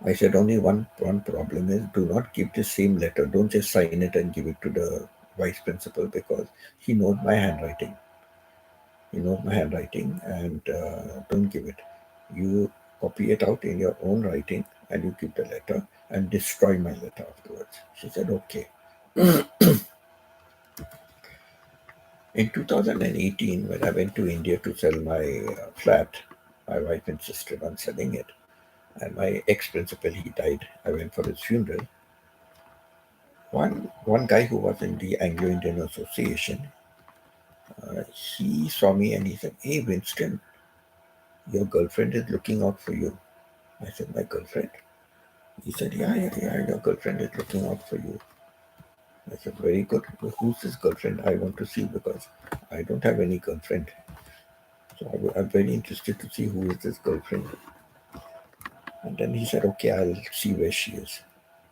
[SPEAKER 1] I said only one problem is do not give the same letter. Don't just sign it and give it to the vice principal because he knows my handwriting. He knows my handwriting and don't give it. You copy it out in your own writing and you give the letter and destroy my letter afterwards. She said, okay. In 2018, when I went to India to sell my flat, my wife insisted on selling it. And my ex-principal, he died. I went for his funeral. One guy who was in the Anglo-Indian Association, he saw me and he said, "Hey, Winston, your girlfriend is looking out for you." I said, "My girlfriend?" He said, "Yeah, your girlfriend is looking out for you." I said, "Very good. Well, who's this girlfriend? I want to see because I don't have any girlfriend. So I'm very interested to see who is this girlfriend." And then he said, "Okay, I'll see where she is."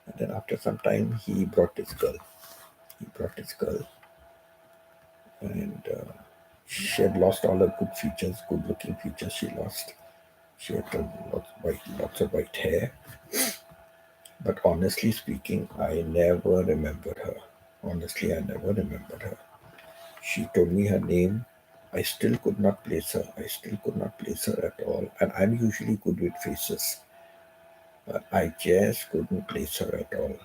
[SPEAKER 1] And then after some time, he brought this girl. He brought this girl, and she had lost all her good features, good-looking features. She lost. She had lots of white hair. But honestly speaking, I never remembered her. Honestly, I never remembered her. She told me her name. I still could not place her. I still could not place her at all. And I'm usually good with faces, but I just couldn't place her at all.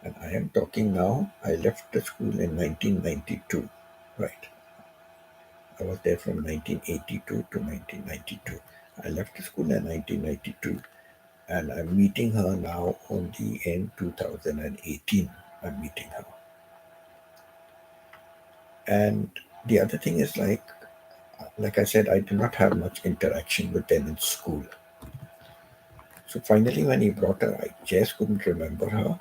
[SPEAKER 1] And I am talking now. I left the school in 1992. Right. I was there from 1982 to 1992. I left the school in 1992 and I'm meeting her now only in 2018. I'm meeting her. And the other thing is like I said, I did not have much interaction with them in school. So finally, when he brought her, I just couldn't remember her.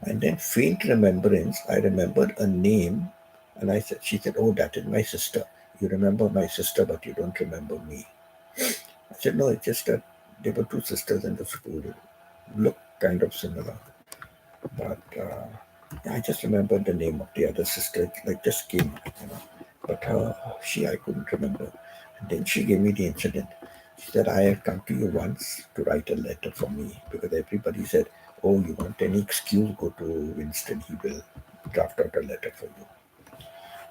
[SPEAKER 1] And then faint remembrance, I remembered a name, and she said, "Oh, that is my sister. You remember my sister, but you don't remember me." I said, "No, it's just that there were two sisters in the school, look kind of similar, but I just remembered the name of the other sister. It like just came. But I couldn't remember. And then she gave me the incident. She said, "I had come to you once to write a letter for me because everybody said, oh, you want any excuse, go to Winston. He will draft out a letter for you."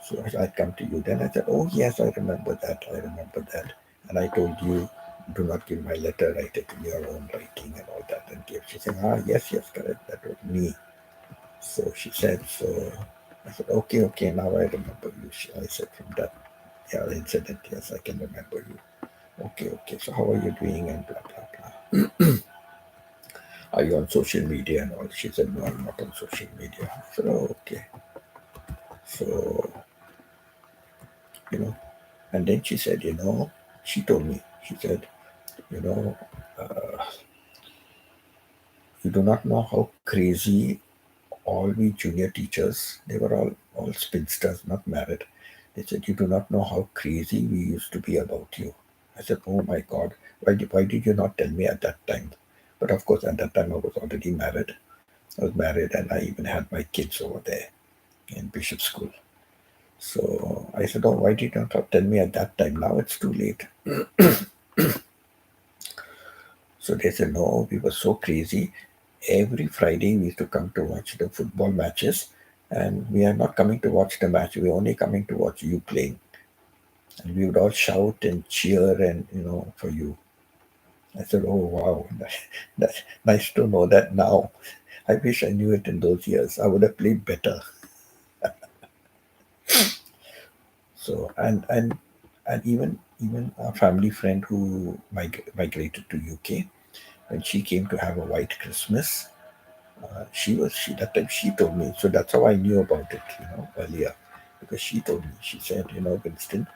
[SPEAKER 1] So I'd come to you. Then I said, "Oh, yes, I remember that. I remember that. And I told you, do not give my letter, write it in your own writing and all that." And give. She said, "Ah, yes, correct. That was me." So she said, so I said, okay, now I remember you. I said, from that incident, yes, I can remember you. Okay, so how are you doing? And blah, blah, blah. Are you on social media and all? She said, no, I'm not on social media. I said, oh, okay. So, you know, and then she said, she told me, she said, you know, uh, you do not know how crazy all we junior teachers, they were all spinsters, not married. They said, you do not know how crazy we used to be about you. I said, oh my God, why did you not tell me at that time? But of course, at that time, I was already married. I was married and I even had my kids over there in Bishop School. So I said, oh, why did you not tell me at that time? Now it's too late. So they said, no, we were so crazy. Every Friday we used to come to watch the football matches, and we are not coming to watch the match. We're only coming to watch you playing, and we would all shout and cheer and for you. I said, "Oh wow, that's nice to know that now. I wish I knew it in those years. I would have played better." So and even a family friend who migrated to UK, when she came to have a white Christmas, she that time she told me. So that's how I knew about it earlier, because she told me. She said, "Winston,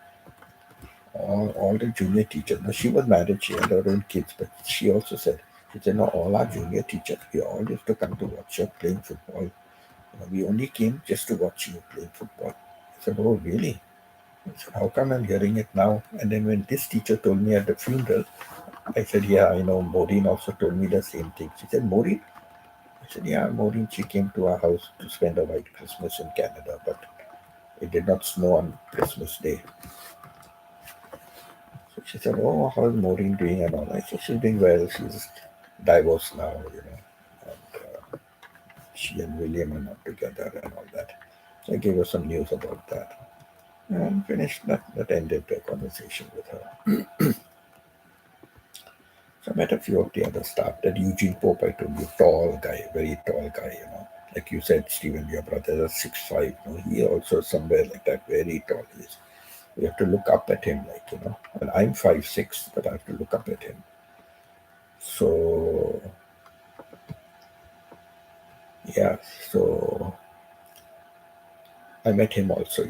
[SPEAKER 1] all the junior teachers. Now she was married, she had her own kids, but she also said, she said, no, all our junior teachers, we all used to come to watch you playing football. We only came just to watch you playing football. I said, oh, really? I said, how come I'm hearing it now? And then when this teacher told me at the funeral, I said, yeah, I know. Maureen also told me the same thing. She said, Maureen? I said, yeah, Maureen, she came to our house to spend a white Christmas in Canada, but it did not snow on Christmas Day. So she said, oh, how's Maureen doing and all? I said, she's doing well. She's divorced now, And she and William are not together and all that. So I gave her some news about that. And finished that. That ended the conversation with her. So I met a few of the other staff. That Eugene Pope, I told you, tall guy, very tall guy. Like you said, Stephen, your brother is 6'5". He also somewhere like that, very tall. You have to look up at him, And I'm 5'6", but I have to look up at him. So yeah, so I met him also.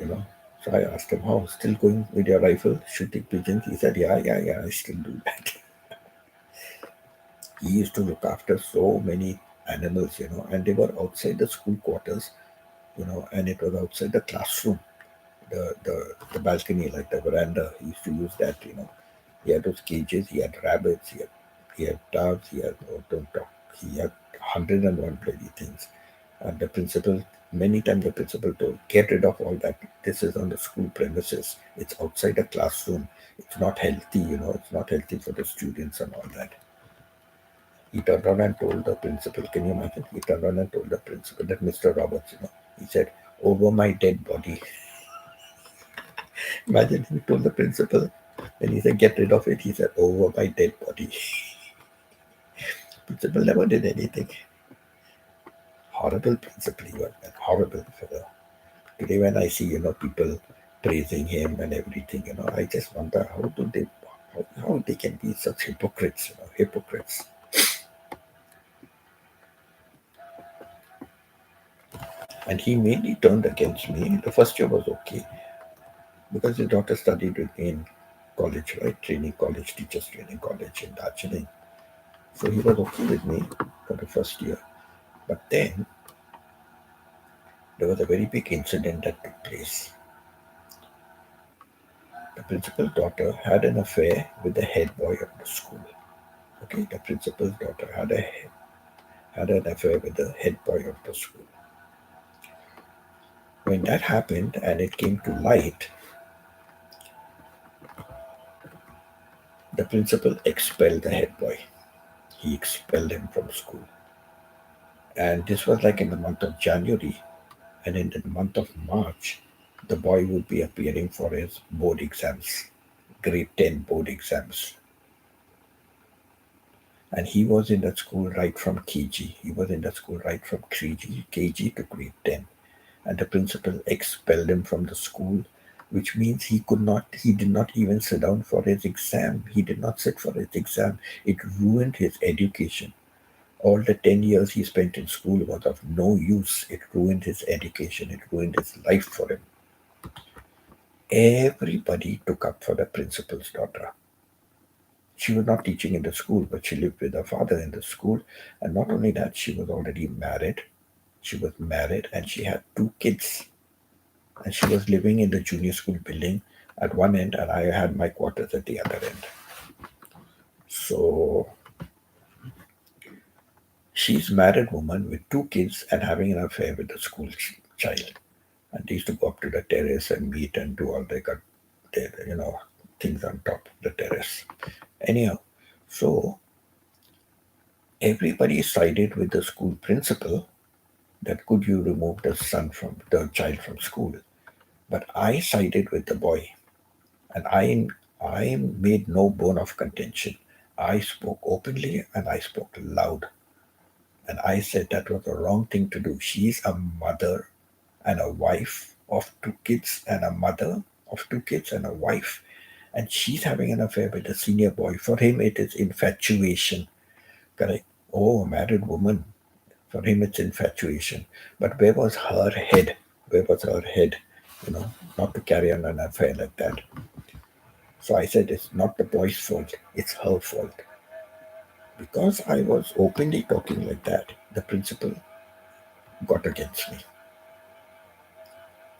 [SPEAKER 1] So I asked him, how still going with your rifle, shooting pigeons? He said, yeah, I still do that. He used to look after so many animals, and they were outside the school quarters, and it was outside the classroom, the balcony, like the veranda. He used to use that. He had those cages, he had rabbits, he had doves, he had, oh, don't talk, he had 101 bloody things. And the principal, many times the principal told, get rid of all that. This is on the school premises. It's outside the classroom. It's not healthy, it's not healthy for the students and all that. He turned around and told the principal, can you imagine? He turned around and told the principal, that Mr. Roberts, he said, over my dead body. Imagine he told the principal, and he said, get rid of it. He said, over my dead body. Principal never did anything. Horrible principal he was, man. Horrible fellow. Today when I see, people praising him and everything, I just wonder how they can be such hypocrites, hypocrites. And he mainly turned against me. The first year was okay because his daughter studied with me in college, right? Training college, teachers training college in Darjeeling. So he was okay with me for the first year. But then there was a very big incident that took place. The principal's daughter had an affair with the head boy of the school. Okay, the principal's daughter had an affair with the head boy of the school. When that happened and it came to light, the principal expelled the head boy. He expelled him from school. And this was like in the month of January. And in the month of March, the boy would be appearing for his board exams, grade 10 board exams. And he was in that school right from KG. He was in that school right from KG to grade 10. And the principal expelled him from the school, which means he did not even sit down for his exam. He did not sit for his exam. It ruined his education. All the 10 years he spent in school was of no use. It ruined his education. It ruined his life for him. Everybody took up for the principal's daughter. She was not teaching in the school, but she lived with her father in the school. And not only that, she was already married. She was married and she had 2 kids. And she was living in the junior school building at one end, and I had my quarters at the other end. So she's a married woman with 2 kids and having an affair with a school child. And they used to go up to the terrace and meet and do all their things on top of the terrace. Anyhow, so everybody sided with the school principal that could you remove the child from school. But I sided with the boy, and I made no bone of contention. I spoke openly and I spoke loud, and I said that was the wrong thing to do. She's a mother and a wife of 2 kids, and a mother of 2 kids and a wife, and she's having an affair with a senior boy. For him, it is infatuation. Correct? Oh, a married woman. For him, it's infatuation. But where was her head? Where was her head? Not to carry on an affair like that. So I said, it's not the boy's fault, it's her fault. Because I was openly talking like that, the principal got against me.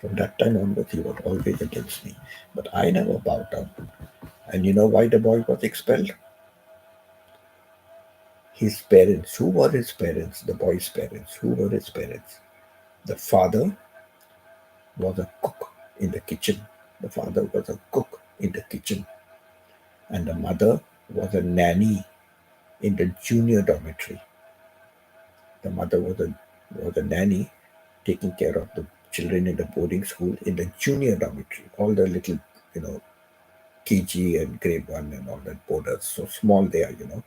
[SPEAKER 1] From that time onwards, he was always against me. But I never bowed down. And you know why the boy was expelled? His parents. Who were his parents? The boy's parents. Who were his parents? The father was a cook in the kitchen. The father was a cook in the kitchen. And the mother was a nanny in the junior dormitory. The mother was a nanny taking care of the children in the boarding school in the junior dormitory. All the little, you know, KG and grade one and all that boarders. So small they are, you know.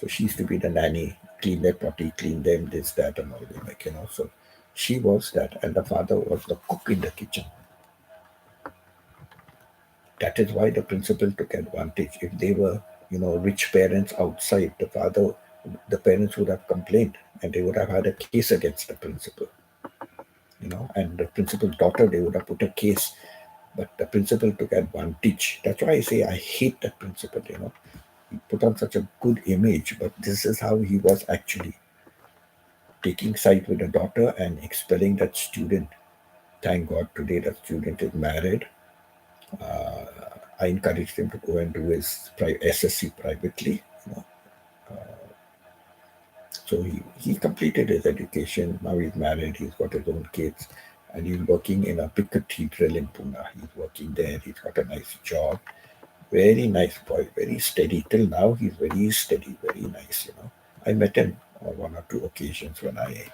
[SPEAKER 1] So she used to be the nanny, clean their potty, clean them, this, that, and all that, like, you know. So she was that, and the father was the cook in the kitchen. That is why the principal took advantage. If they were, you know, rich parents outside, the parents would have complained and they would have had a case against the principal, you know, and the principal's daughter, they would have put a case. But the principal took advantage. That's why I say I hate that principal, you know. He put on such a good image, but this is how he was actually taking side with the daughter and expelling that student. Thank God today that student is married. I encouraged him to go and do his SSC privately. You know. So he completed his education. Now he's married. He's got his own kids. And he's working in a big cathedral in Pune. He's working there. He's got a nice job. Very nice boy. Very steady. Till now, he's very steady. Very nice, you know. I met him on one or two occasions when I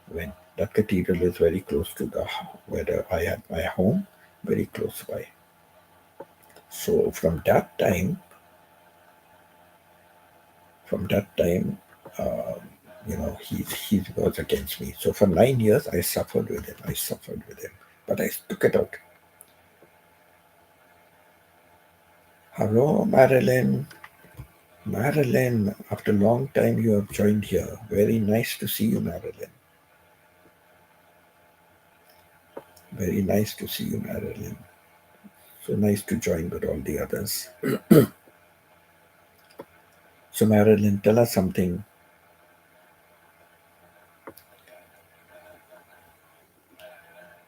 [SPEAKER 1] went. That cathedral is very close to the where I had my home. Very close by. So from that time, uh, you know, he was against me. So for 9 years, I suffered with him. I suffered with him, but I took it out. Hello, Marilyn. Marilyn, after a long time you have joined here. Very nice to see you, Marilyn. Very nice to see you, Marilyn. So nice to join with all the others. So, Marilyn, tell us something.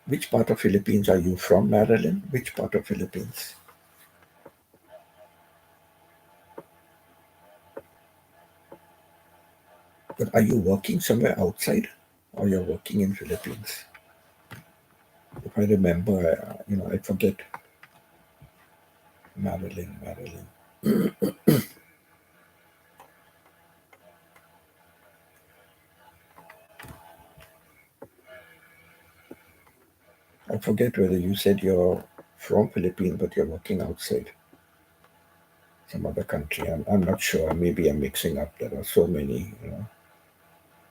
[SPEAKER 1] Which part of Philippines are you from, Marilyn? Which part of Philippines? But are you working somewhere outside, or you're working in Philippines? If I remember, I forget. Marilyn, Marilyn. I forget whether you said you're from Philippines, but you're working outside some other country. I'm not sure. Maybe I'm mixing up. There are so many,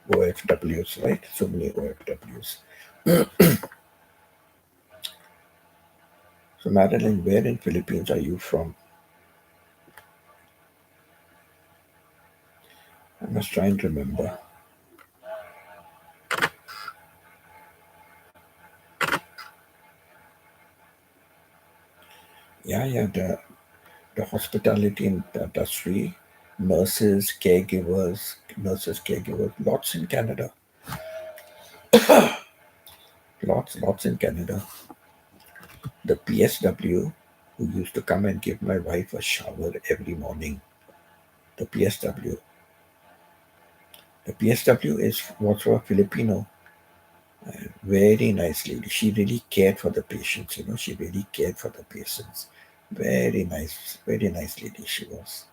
[SPEAKER 1] OFWs, right? So many OFWs. So, Madeline, where in Philippines are you from? I must try and remember. Yeah. The hospitality industry, nurses, caregivers, lots in Canada. Lots in Canada. The PSW who used to come and give my wife a shower every morning. The PSW. The PSW was for a Filipino. Very nice lady. She really cared for the patients, she really cared for the patients. Very nice lady she was.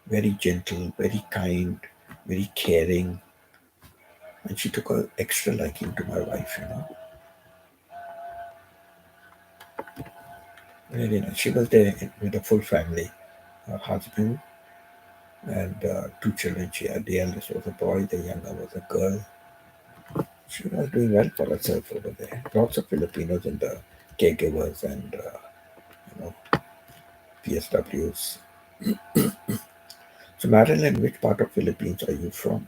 [SPEAKER 1] Very gentle, very kind, very caring. And she took an extra liking to my wife. Very nice. She was there with a full family. Her husband and two children she had. The eldest was a boy, the younger was a girl. She was doing well for herself over there. Lots of Filipinos in the caregivers and PSWs. So, Marilyn, which part of Philippines are you from?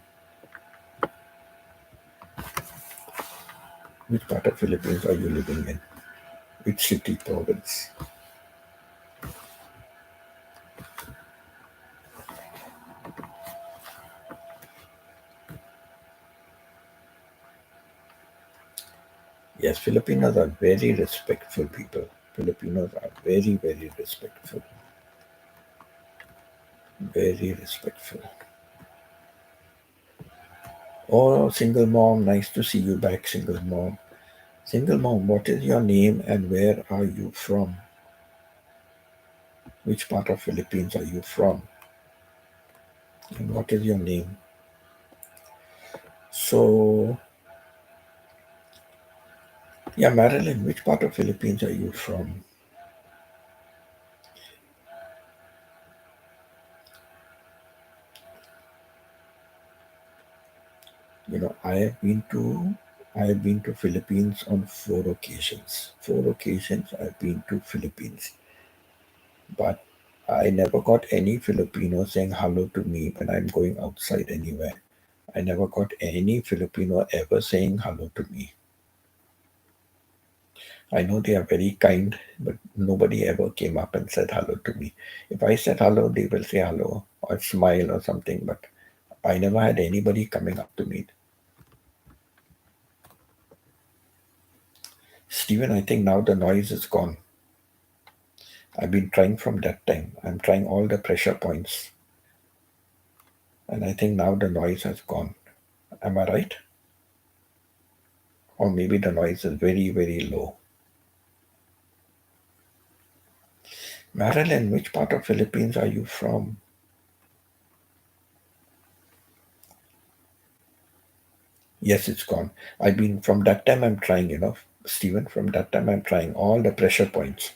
[SPEAKER 1] Which part of Philippines are you living in? Which city, province? Yes, Filipinos are very respectful people. Filipinos are very, very respectful. Very respectful. Oh, single mom, nice to see you back, single mom. Single mom, what is your name and where are you from? Which part of Philippines are you from? And what is your name? So, yeah, Marilyn, which part of Philippines are you from? You know, I have been to Philippines on 4 occasions. 4 occasions I've been to Philippines. But I never got any Filipino saying hello to me when I'm going outside anywhere. I never got any Filipino ever saying hello to me. I know they are very kind, but nobody ever came up and said hello to me. If I said hello, they will say hello or smile or something, but I never had anybody coming up to me. Stephen, I think now the noise is gone. I've been trying from that time. I'm trying all the pressure points, and I think now the noise has gone. Am I right? Or maybe the noise is very, very low. Marilyn, which part of Philippines are you from? Yes, it's gone. I've been from that time I'm trying, Stephen, from that time I'm trying all the pressure points.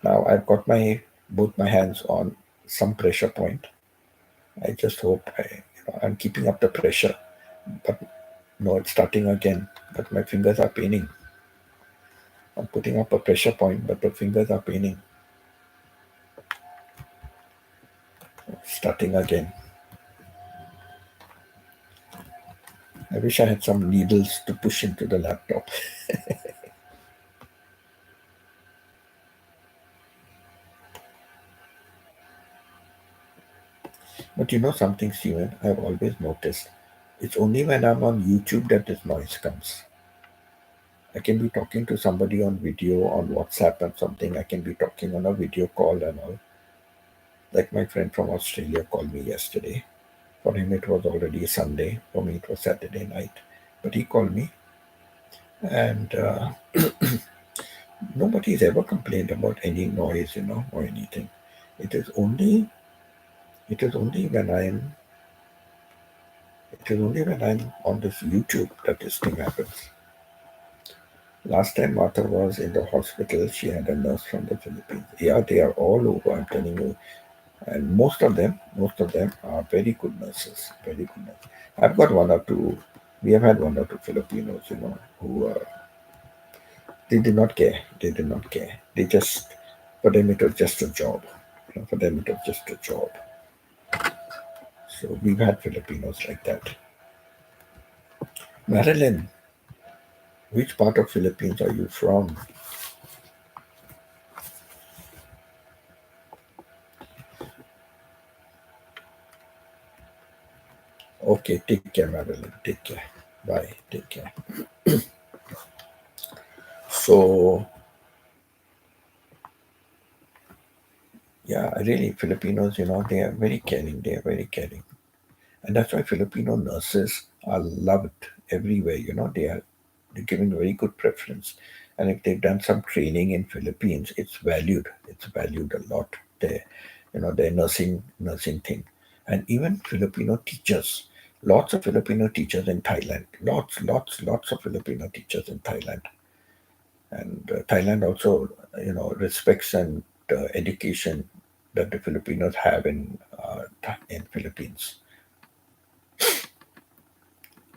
[SPEAKER 1] Now I've got my both my hands on some pressure point. I just hope I'm keeping up the pressure, but no, it's starting again. But my fingers are paining. I'm putting up a pressure point, but the fingers are paining. Starting again. I wish I had some needles to push into the laptop. But you know something, Steven? I've always noticed. It's only when I'm on YouTube that this noise comes. I can be talking to somebody on video on WhatsApp and something. I can be talking on a video call and all. Like my friend from Australia called me yesterday. For him, it was already Sunday. For me, it was Saturday night. But he called me, and nobody's ever complained about any noise, or anything. It is only, it is only when I'm, it is only when I'm on this YouTube that this thing happens. Last time Martha was in the hospital, she had a nurse from the Philippines. Yeah, they are all over, I'm telling you. And most of them are very good nurses, very good nurses. I've got one or two, we have had one or two Filipinos, who they did not care. They did not care. They just, for them it was just a job. For them it was just a job. So we've had Filipinos like that. Marilyn, which part of Philippines are you from? Okay, take care, Marilyn. Take care. Bye. Take care. So yeah, really, Filipinos, they are very caring. They are very caring. And that's why Filipino nurses are loved everywhere. They're given very good preference. And if they've done some training in Philippines, it's valued. It's valued a lot. Their, their nursing thing. And even Filipino teachers, lots of Filipino teachers in Thailand. Lots of Filipino teachers in Thailand. And Thailand also, respects and education that the Filipinos have in Philippines.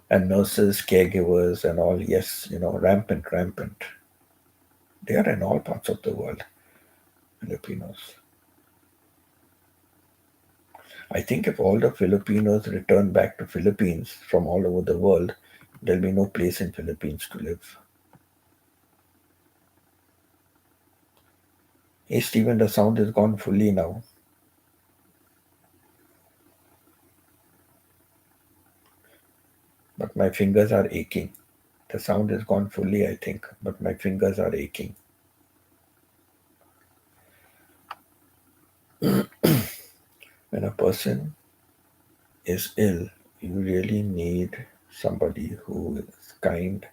[SPEAKER 1] And nurses, caregivers, and all, yes, rampant, rampant. They are in all parts of the world, Filipinos. I think if all the Filipinos return back to Philippines from all over the world, there'll be no place in Philippines to live. Hey, Stephen, the sound is gone fully now. But my fingers are aching. The sound is gone fully, I think, but my fingers are aching. When a person is ill, you really need somebody who is kind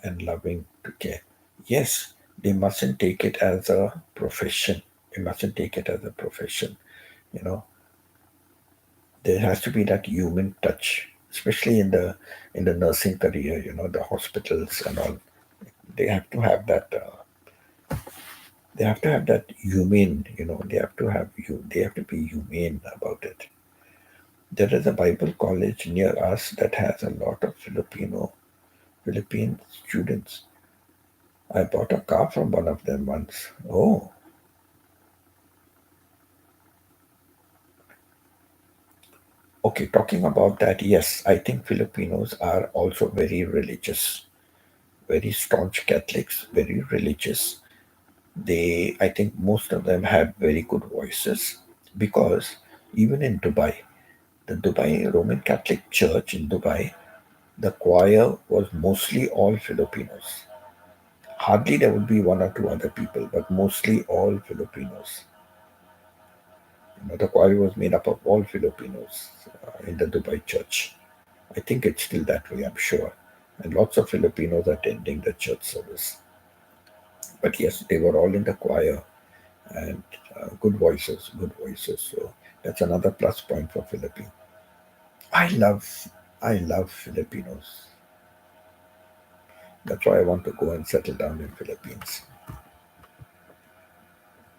[SPEAKER 1] and loving to care. Yes, they mustn't take it as a profession. They mustn't take it as a profession. You know, there has to be that human touch, especially in the nursing career. You know, the hospitals and all. They have to have that. They have to have that humane. You know, they have to have you. They have to be humane about it. There is a Bible college near us that has a lot of Philippine students. I bought a car from one of them once. Oh, okay. Talking about that, yes, I think Filipinos are also very religious, very staunch Catholics, very religious. I think most of them have very good voices because even in Dubai, the Dubai Roman Catholic Church in Dubai, the choir was mostly all Filipinos. Hardly there would be one or two other people, but mostly all Filipinos. You know, the choir was made up of all Filipinos in the Dubai church. I think it's still that way, I'm sure. And lots of Filipinos attending the church service. But yes, they were all in the choir and good voices, good voices. So that's another plus point for Philippines. I love, I love Filipinos. That's why I want to go and settle down in Philippines.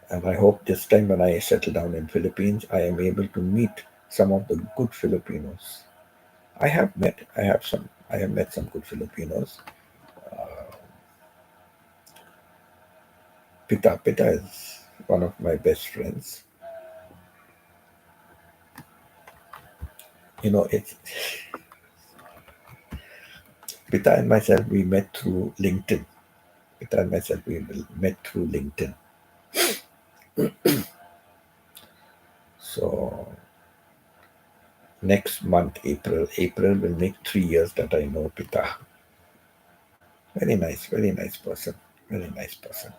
[SPEAKER 1] And I hope this time when I settle down in Philippines, I am able to meet some of the good Filipinos. I have met some good Filipinos. Uh, Pita is one of my best friends. You know, it's Pita and myself. We met through LinkedIn. Pita and myself we met through LinkedIn. So next month, April will make 3 years that I know Pita. Very nice person, very nice person.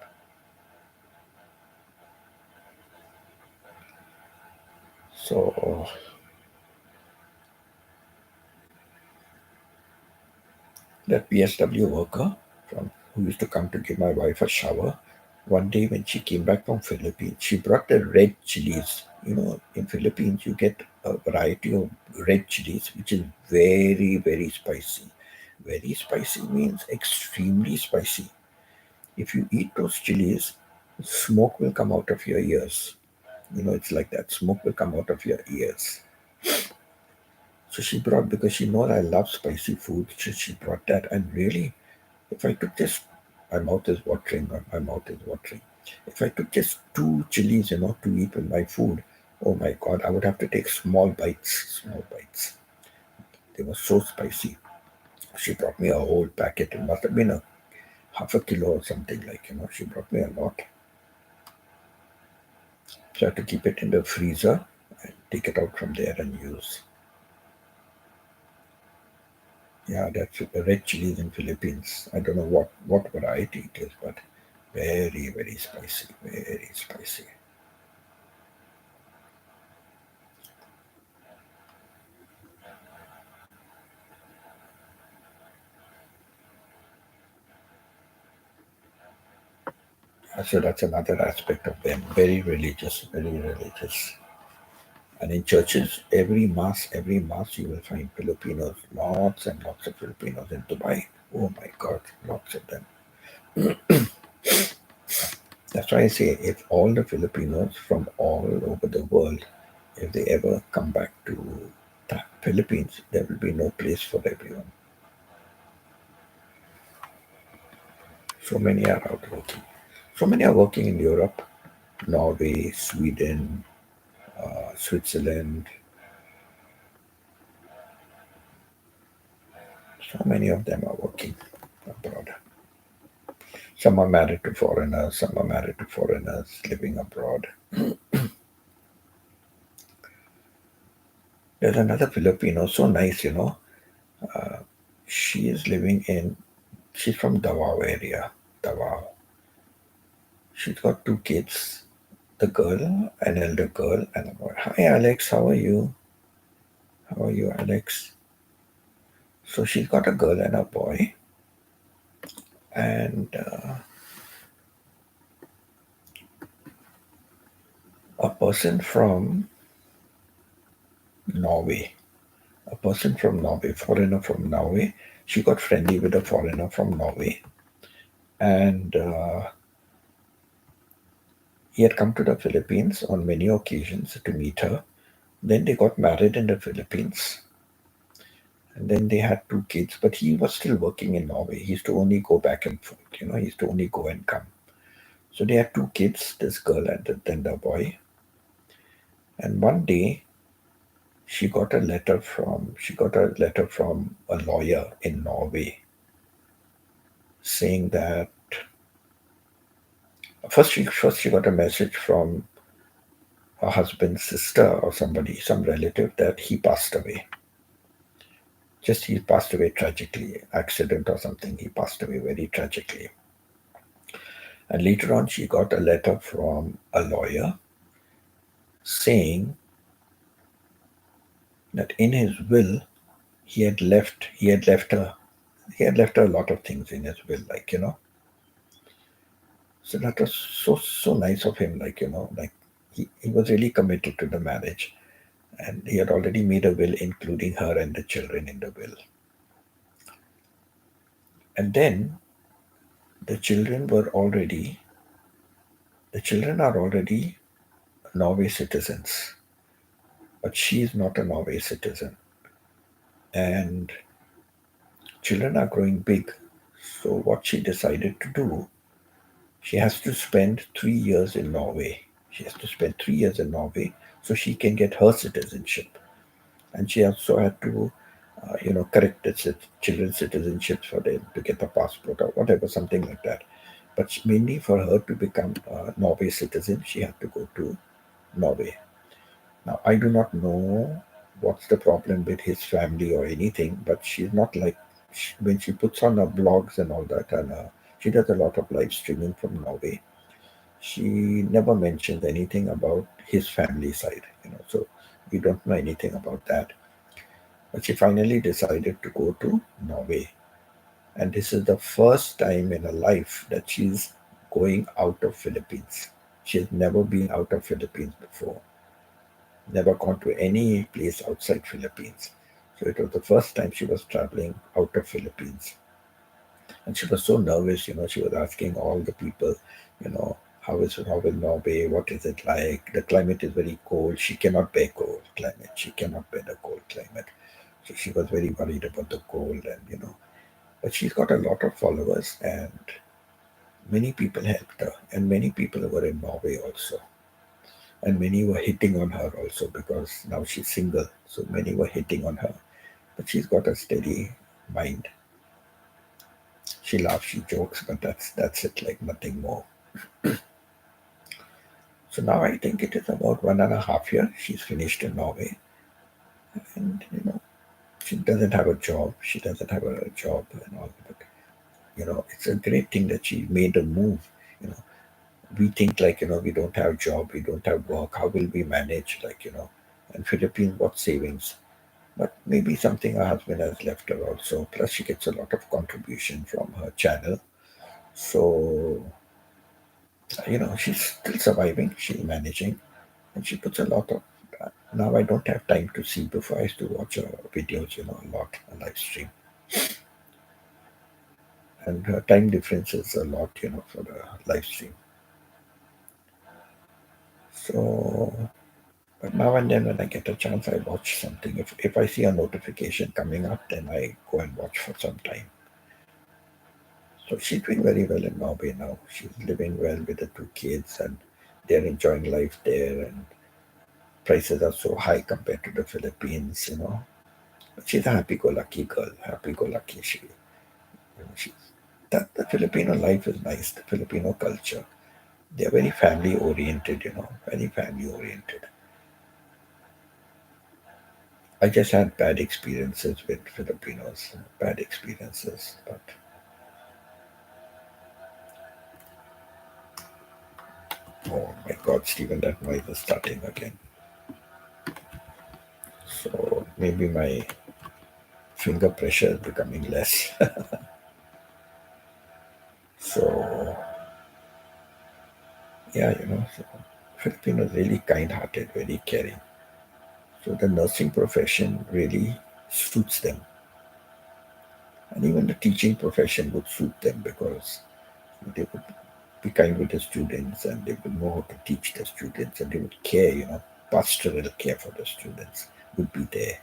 [SPEAKER 1] So that PSW worker from who used to come to give my wife a shower. One day when she came back from Philippines, she brought the red chilies. You know, in Philippines you get a variety of red chilies, which is very spicy. Very spicy means extremely spicy. If you eat those chilies, smoke will come out of your ears. You know, it's like that. Smoke will come out of your ears. So she brought because she knows I love spicy food. So she brought that, and really, if I took just my mouth is watering. My mouth is watering. If I took just two chilies, you know, to eat with my food, oh my God, I would have to take small bites. Small bites. They were so spicy. She brought me a whole packet. It must have been a half a kilo or something like. You know, she brought me a lot. So I have to keep it in the freezer and take it out from there and use. Yeah, that's red chilies in Philippines. I don't know what variety it is, but very spicy. Very spicy. So that's another aspect of them. Very religious, very religious. And in churches, every mass, you will find Filipinos, lots and lots of Filipinos in Dubai. Oh my God, lots of them. That's why I say if all the Filipinos from all over the world, if they ever come back to the Philippines, there will be no place for everyone. So many are out working. So many are working in Europe, Norway, Sweden, Switzerland. So many of them are working abroad. Some are married to foreigners, some are married to foreigners living abroad. There's another Filipino, so nice, you know. Uh, She is living in, she's from Davao area. Davao. She's got two kids, the girl, an elder girl, and a boy. Hi, Alex. How are you? How are you, Alex? So she's got a girl and a boy, and a person from Norway. A person from Norway, foreigner from Norway. She got friendly with a foreigner from Norway, and he had come to the Philippines on many occasions to meet her. Then they got married in the Philippines, and then they had two kids. But he was still working in Norway. He used to only go back and forth. He used to only go and come. So they had two kids, this girl and then the boy. And one day she got a letter from a lawyer in Norway saying that first she got a message from her husband's sister or somebody, some relative, that he passed away. Just he passed away tragically, accident or something. He passed away very tragically. And later on, she got a letter from a lawyer saying that in his will he had left her a lot of things in his will, So that was so nice of him, he was really committed to the marriage, and he had already made a will including her and the children in the will. And then the children were already the children are already Norway citizens, but she is not a Norway citizen. And children are growing big. So what she decided to do, she has to spend 3 years in Norway. She has to spend 3 years in Norway so she can get her citizenship. And she also had to, correct the children's citizenships for them to get a passport or whatever, something like that. But mainly for her to become a Norway citizen, she had to go to Norway. Now, I do not know what's the problem with his family or anything, but she's not like, when she puts on her blogs and all that, and she does a lot of live streaming from Norway. She never mentions anything about his family side, so we don't know anything about that. But she finally decided to go to Norway, and this is the first time in her life that she's going out of Philippines. She has never been out of Philippines before, never gone to any place outside Philippines. So it was the first time she was traveling out of Philippines. And she was so nervous. She was asking all the people, you know, how is Norway? What is it like? The climate is very cold. She cannot bear cold climate. She cannot bear the cold climate. So she was very worried about the cold, and but she's got a lot of followers, and many people helped her, and many people were in Norway also. And many were hitting on her also because now she's single. So many were hitting on her. But she's got a steady mind. She laughs, she jokes, but that's it, like nothing more. So now I think it is about 1.5 years she's finished in Norway, and she doesn't have a job. She doesn't have a job and all, but it's a great thing that she made a move. You know, we think like we don't have job, we don't have work. How will we manage? And Philippines, what savings? But maybe something her husband has left her also. Plus, she gets a lot of contribution from her channel. So she's still surviving, she's managing, and she puts a lot of. Now I don't have time to see. Before I used to watch her videos, a lot, a live stream, and her time difference is a lot, for the live stream. So, but now and then when I get a chance, I watch something. If I see a notification coming up, then I go and watch for some time. So she's doing very well in Norway now. She's living well with the two kids, and they're enjoying life there. And prices are so high compared to the Philippines. But she's a happy-go-lucky girl. Happy-go-lucky. She's that the Filipino life is nice. The Filipino culture. They're very family-oriented. Very family-oriented. I just had bad experiences with Filipinos, bad experiences. But oh my God, Stephen, that noise is starting again. So maybe my finger pressure is becoming less. So yeah, so Filipinos really kind-hearted, very caring. So the nursing profession really suits them, and even the teaching profession would suit them because they would be kind with the students and they would know how to teach the students and they would care, pastoral care for the students would be there.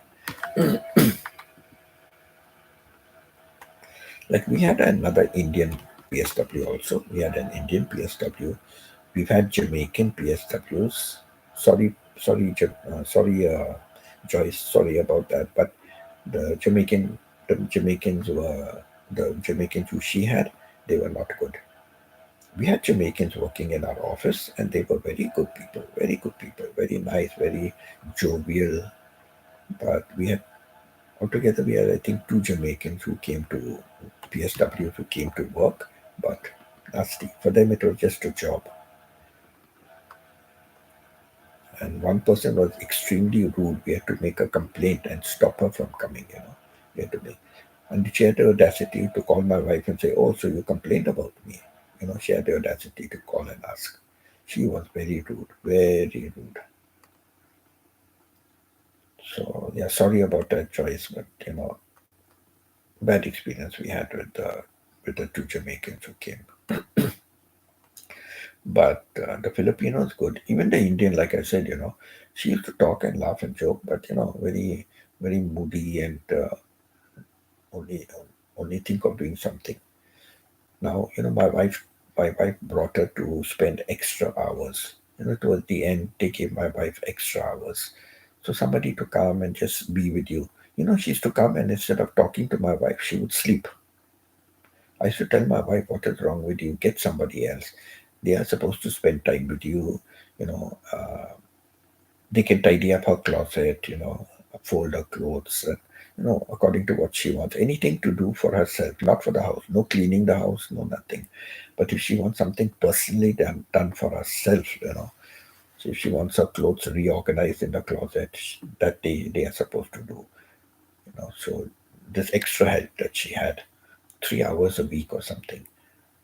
[SPEAKER 1] Like we had another Indian PSW also. We had an Indian PSW. We've had Jamaican PSWs. Sorry, sorry, sorry, Joyce. Sorry about that. But the Jamaican, the Jamaicans were the Jamaicans who she had. They were not good. We had Jamaicans working in our office, and they were very good people, very nice, very jovial. But we had altogether, we had I think two Jamaicans who came to PSWs who came to work, but nasty. For them, it was just a job. And one person was extremely rude. We had to make a complaint and stop her from coming. We had to make, and she had the audacity to call my wife and say, "Oh, so you complained about me?" She had the audacity to call and ask. She was very rude, very rude. So yeah, sorry about that choice, but bad experience we had with the two Jamaicans who came. But the Filipinos good. Even the Indian, like I said, she used to talk and laugh and joke, but very very moody and only only think of doing something. Now my wife brought her to spend extra hours. Towards the end, they gave my wife extra hours. So somebody to come and just be with you. She used to come and instead of talking to my wife, she would sleep. I used to tell my wife, what is wrong with you? Get somebody else. They are supposed to spend time with you. You know, they can tidy up her closet, fold her clothes, according to what she wants. Anything to do for herself, not for the house. No cleaning the house, no nothing. But if she wants something personally done for herself, so if she wants her clothes reorganized in the closet, that they are supposed to do, So this extra help that she had, 3 hours a week or something.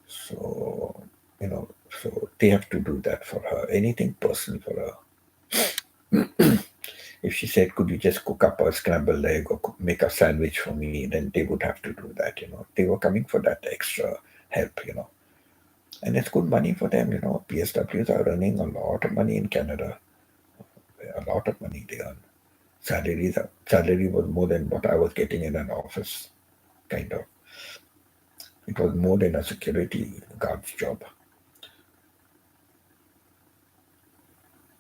[SPEAKER 1] So, you know, so they have to do that for her. Anything personal for her. If she said, "Could you just cook up a scrambled egg or make a sandwich for me?" then they would have to do that. They were coming for that extra help. And it's good money for them. PSWs are earning a lot of money in Canada. A lot of money they earn. Salary was more than what I was getting in an office, kind of. It was more than a security guard's job.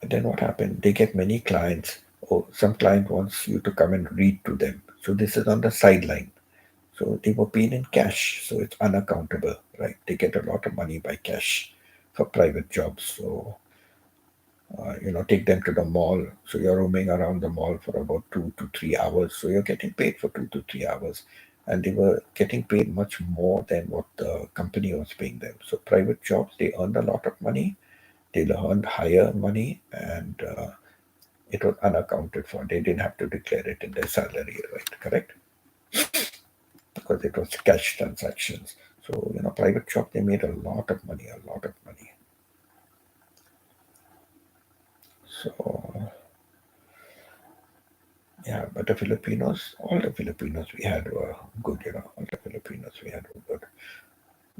[SPEAKER 1] And then what happened? They get many clients. Oh, some client wants you to come and read to them. So this is on the sideline. So they were paid in cash. So it's unaccountable, right? They get a lot of money by cash for private jobs. So, take them to the mall. So you're roaming around the mall for about 2 to 3 hours. So you're getting paid for 2 to 3 hours. And they were getting paid much more than what the company was paying them. So private jobs, they earned a lot of money. They earned higher money, and it was unaccounted for. They didn't have to declare it in their salary, right? Correct? Because it was cash transactions. So, private job, they made a lot of money, a lot of money. So, yeah, but the Filipinos, all the Filipinos we had were good, all the Filipinos we had were good.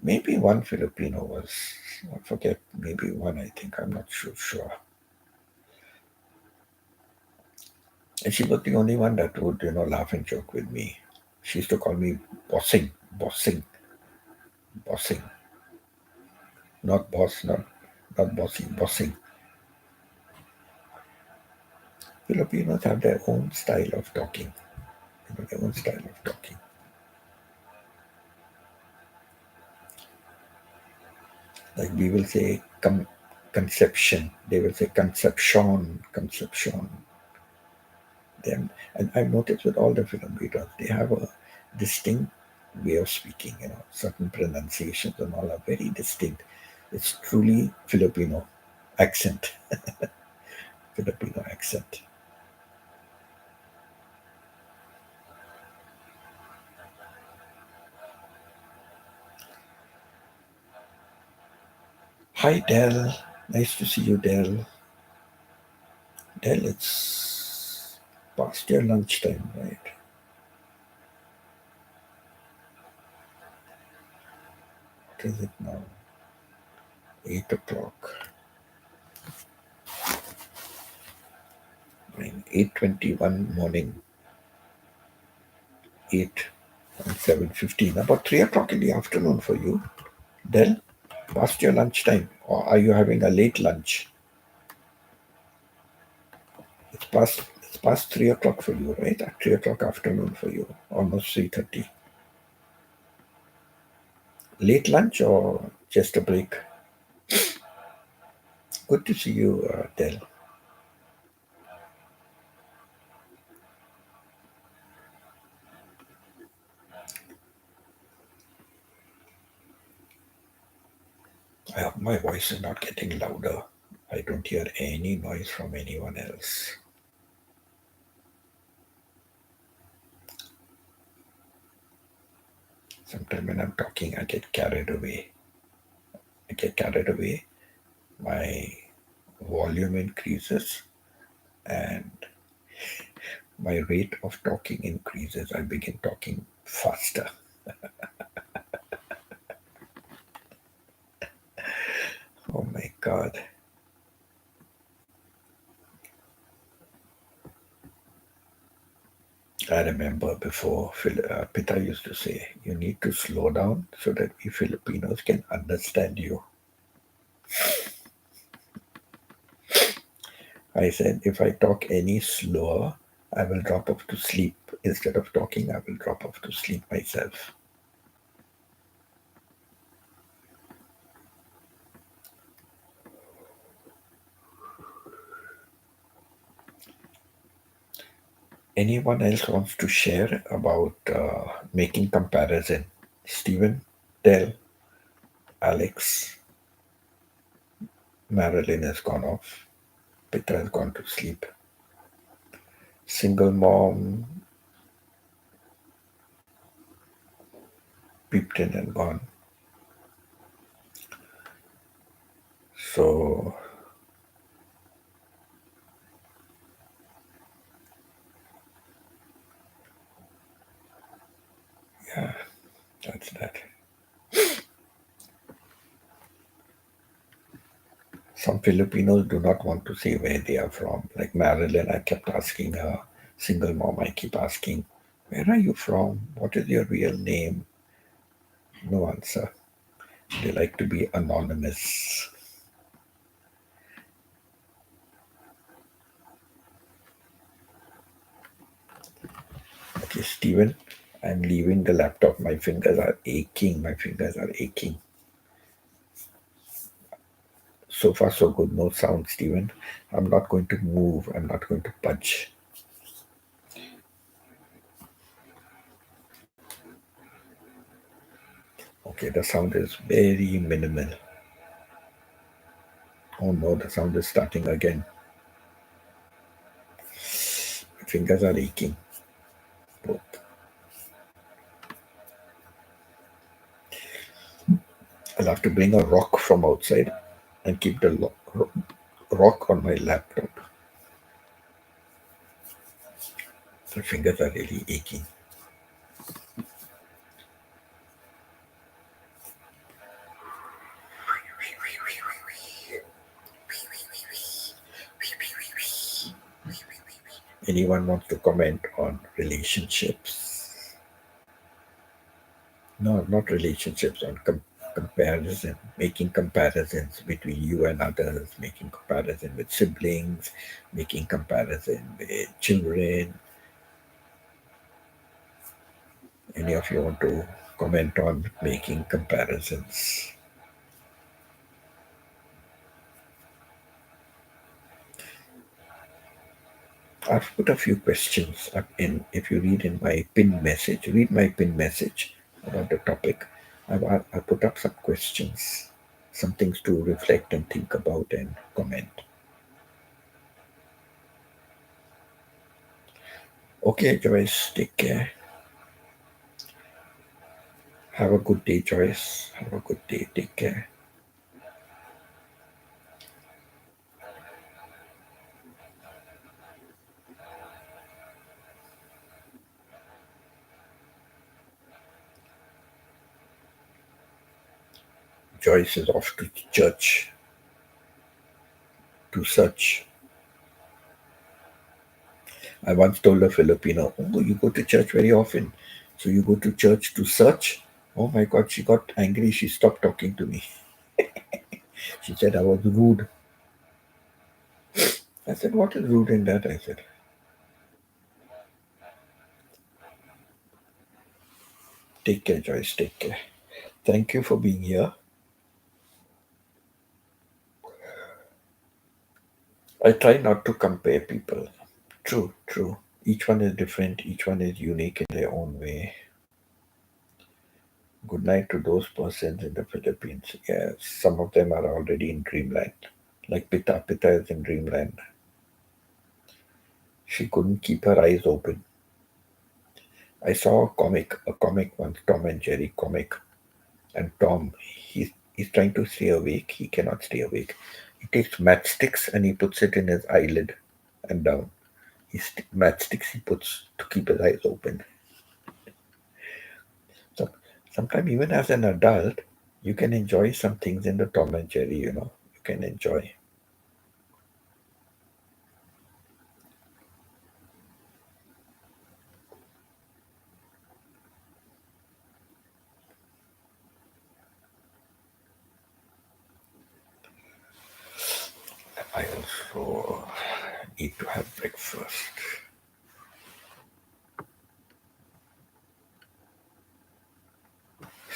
[SPEAKER 1] Maybe one Filipino was, I forget, maybe one, I think, I'm not sure. And she was the only one that would, laugh and joke with me. She used to call me bossing, bossing, bossing. Not boss, not bossy, bossing. Filipinos have their own style of talking. Their own style of talking. Like we will say conception. They will say conception, conception. Them, and I've noticed with all the Filipinos, they have a distinct way of speaking. Certain pronunciations and all are very distinct. It's truly Filipino accent. Filipino accent. Hi, Del. Nice to see you, Del. Del, it's past your lunchtime, right? What is it now? 8 o'clock. 8:21 morning. 8 and 7:15. About 3 o'clock in the afternoon for you, Del. Past your lunchtime, or are you having a late lunch? It's past 3 o'clock for you, right? At 3 o'clock afternoon for you, almost 3:30. Late lunch or just a break? Good to see you, Del. I hope my voice is not getting louder. I don't hear any noise from anyone else. Sometimes when I'm talking, I get carried away. My volume increases and my rate of talking increases. I begin talking faster. Oh my God. I remember before Pita used to say, you need to slow down so that we Filipinos can understand you. I said, if I talk any slower, I will drop off to sleep. Instead of talking, I will drop off to sleep myself. Anyone else wants to share about making comparison? Stephen, Del, Alex, Marilyn has gone off. Peter has gone to sleep. Single mom peeped in and gone. So, yeah, that's that. Some Filipinos do not want to say where they are from. Like Marilyn, I kept asking her. Single mom, I keep asking, where are you from? What is your real name? No answer. They like to be anonymous. Okay, Stephen, I'm leaving the laptop. My fingers are aching. My fingers are aching. So far, so good. No sound, Stephen. I'm not going to move. I'm not going to budge. Okay, the sound is very minimal. Oh no, the sound is starting again. My fingers are aching. Both. I'll have to bring a rock from outside and keep the rock on my laptop. My fingers are really aching. Anyone wants to comment on relationships? No, not relationships, on comparison, making comparisons between you and others, making comparison with siblings, making comparison with children. Any of you want to comment on making comparisons? I've put a few questions up in. If you read in my pinned message, read my pinned message about the topic. I put up some questions, some things to reflect and think about and comment. Okay, Joyce, take care. Have a good day, Joyce. Have a good day. Take care. Joyce is off to church to search. I once told a Filipino, "Oh, you go to church very often. So you go to church to search?" Oh my God, she got angry. She stopped talking to me. She said I was rude. I said, "What is rude in that?" I said, "Take care, Joyce. Take care. Thank you for being here." I try not to compare people. True, true. Each one is different. Each one is unique in their own way. Good night to those persons in the Philippines. Yes, some of them are already in dreamland. Like Pita. Pita is in dreamland. She couldn't keep her eyes open. I saw a comic once, Tom and Jerry comic, and Tom, he's trying to stay awake. He cannot stay awake. He takes matchsticks and he puts it in his eyelid and down. Matchsticks he puts to keep his eyes open. So sometimes even as an adult, you can enjoy some things in the Tom and Jerry. You can enjoy. I also need to have breakfast.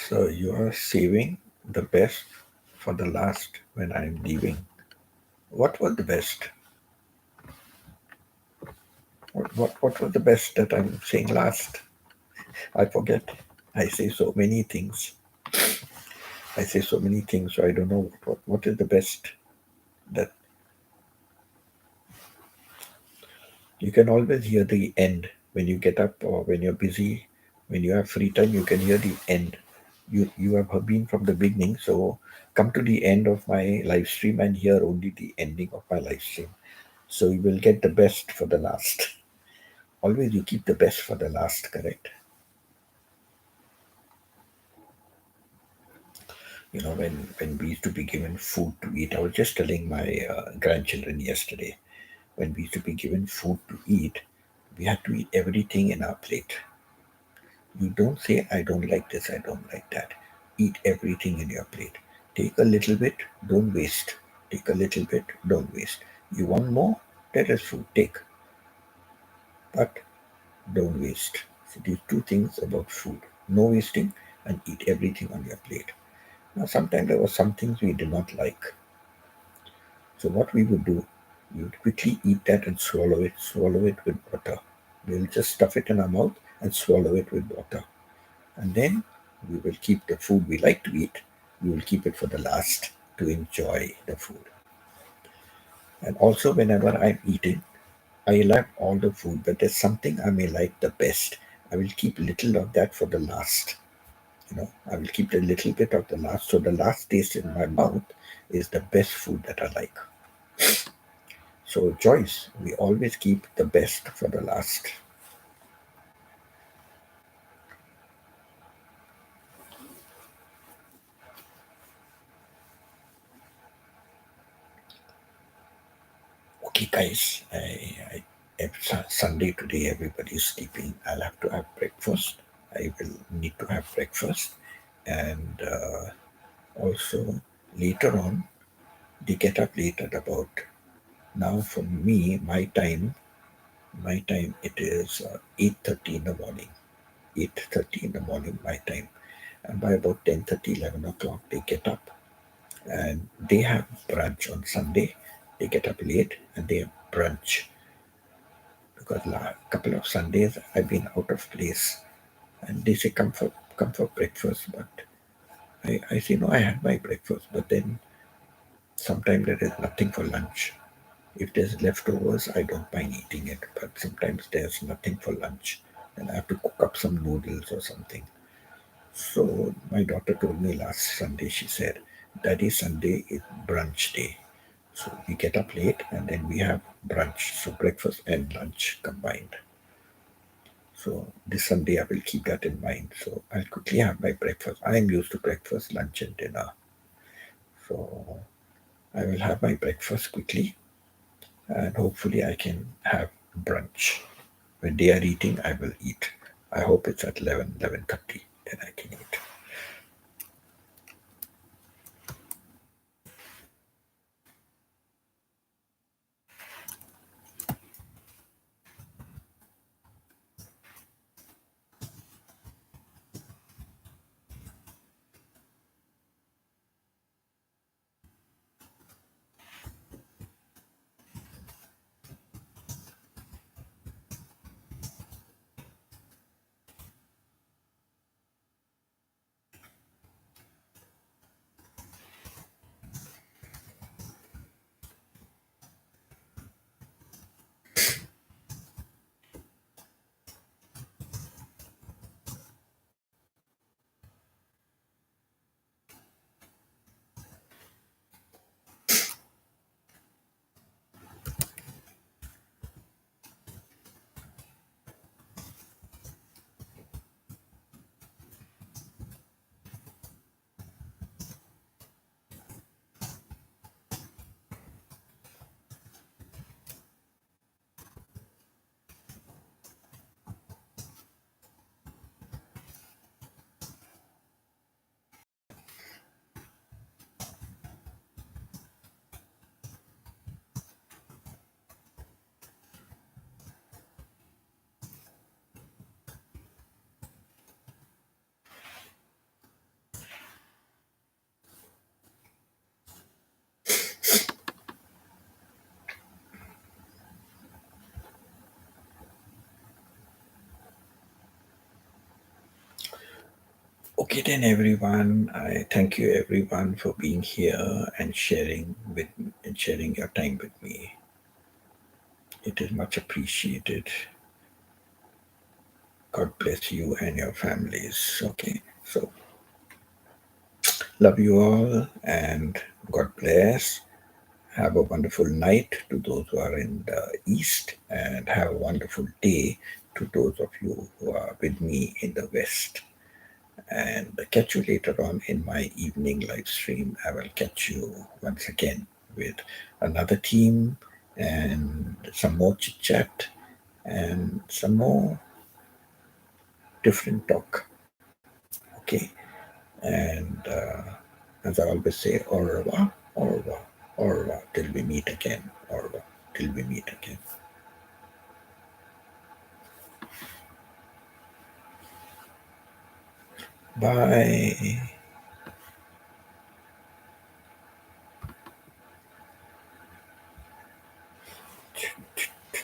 [SPEAKER 1] So you are saving the best for the last when I'm leaving. What was the best? What was the best that I'm saying last? I forget. I say so many things. I say so many things, so I don't know what is the best that you can always hear the end when you get up or when you're busy, when you have free time, you can hear the end. You have been from the beginning, so come to the end of my live stream and hear only the ending of my live stream. So you will get the best for the last. Always you keep the best for the last, correct? When we used to be given food to eat, I was just telling my grandchildren yesterday, when we used to be given food to eat, we had to eat everything in our plate. You don't say, I don't like this, I don't like that. Eat everything in your plate. Take a little bit, don't waste. Take a little bit, don't waste. You want more? There is food, take. But don't waste. So these two things about food: no wasting and eat everything on your plate. Now, sometimes there were some things we did not like. So what we would do, we would quickly eat that and swallow it with water. We'll just stuff it in our mouth and swallow it with water. And then we will keep the food we like to eat, we will keep it for the last to enjoy the food. And also, whenever I'm eating, I like all the food, but there's something I may like the best. I will keep little of that for the last. I will keep a little bit of the last. So the last taste in my mouth is the best food that I like. So, Joyce, we always keep the best for the last. Okay, guys, it's Sunday today. Everybody's sleeping. I'll have to have breakfast. I will need to have breakfast, and also later on, they get up late at about now. For me, my time it is 8:30 in the morning. 8:30 in the morning, my time, and by about 10:30, 11 o'clock, they get up and they have brunch on Sunday. They get up late and they have brunch. because a couple of Sundays I've been out of place, and they say come for breakfast, but I say no, I had my breakfast, but then sometimes there is nothing for lunch. If there's leftovers, I don't mind eating it, but sometimes there's nothing for lunch, and I have to cook up some noodles or something. So my daughter told me last Sunday, she said, Daddy, Sunday is brunch day. So we get up late and then we have brunch. So breakfast and lunch combined. So this Sunday I will keep that in mind. So I'll quickly have my breakfast. I'm used to breakfast, lunch, and dinner. So I will have my breakfast quickly and hopefully I can have brunch. When they are eating, I will eat. I hope it's at 11:30. Then I can eat. Okay, then, everyone. I thank you, everyone, for being here and sharing your time with me. It is much appreciated. God bless you and your families. Okay, so love you all and God bless. Have a wonderful night to those who are in the east, and have a wonderful day to those of you who are with me in the west. And catch you later on in my evening live stream. I will catch you once again with another team and some more chit chat and some more different talk. Okay. And as I always say, au revoir, au revoir, au revoir, till we meet again, au revoir, till we meet again. Bye.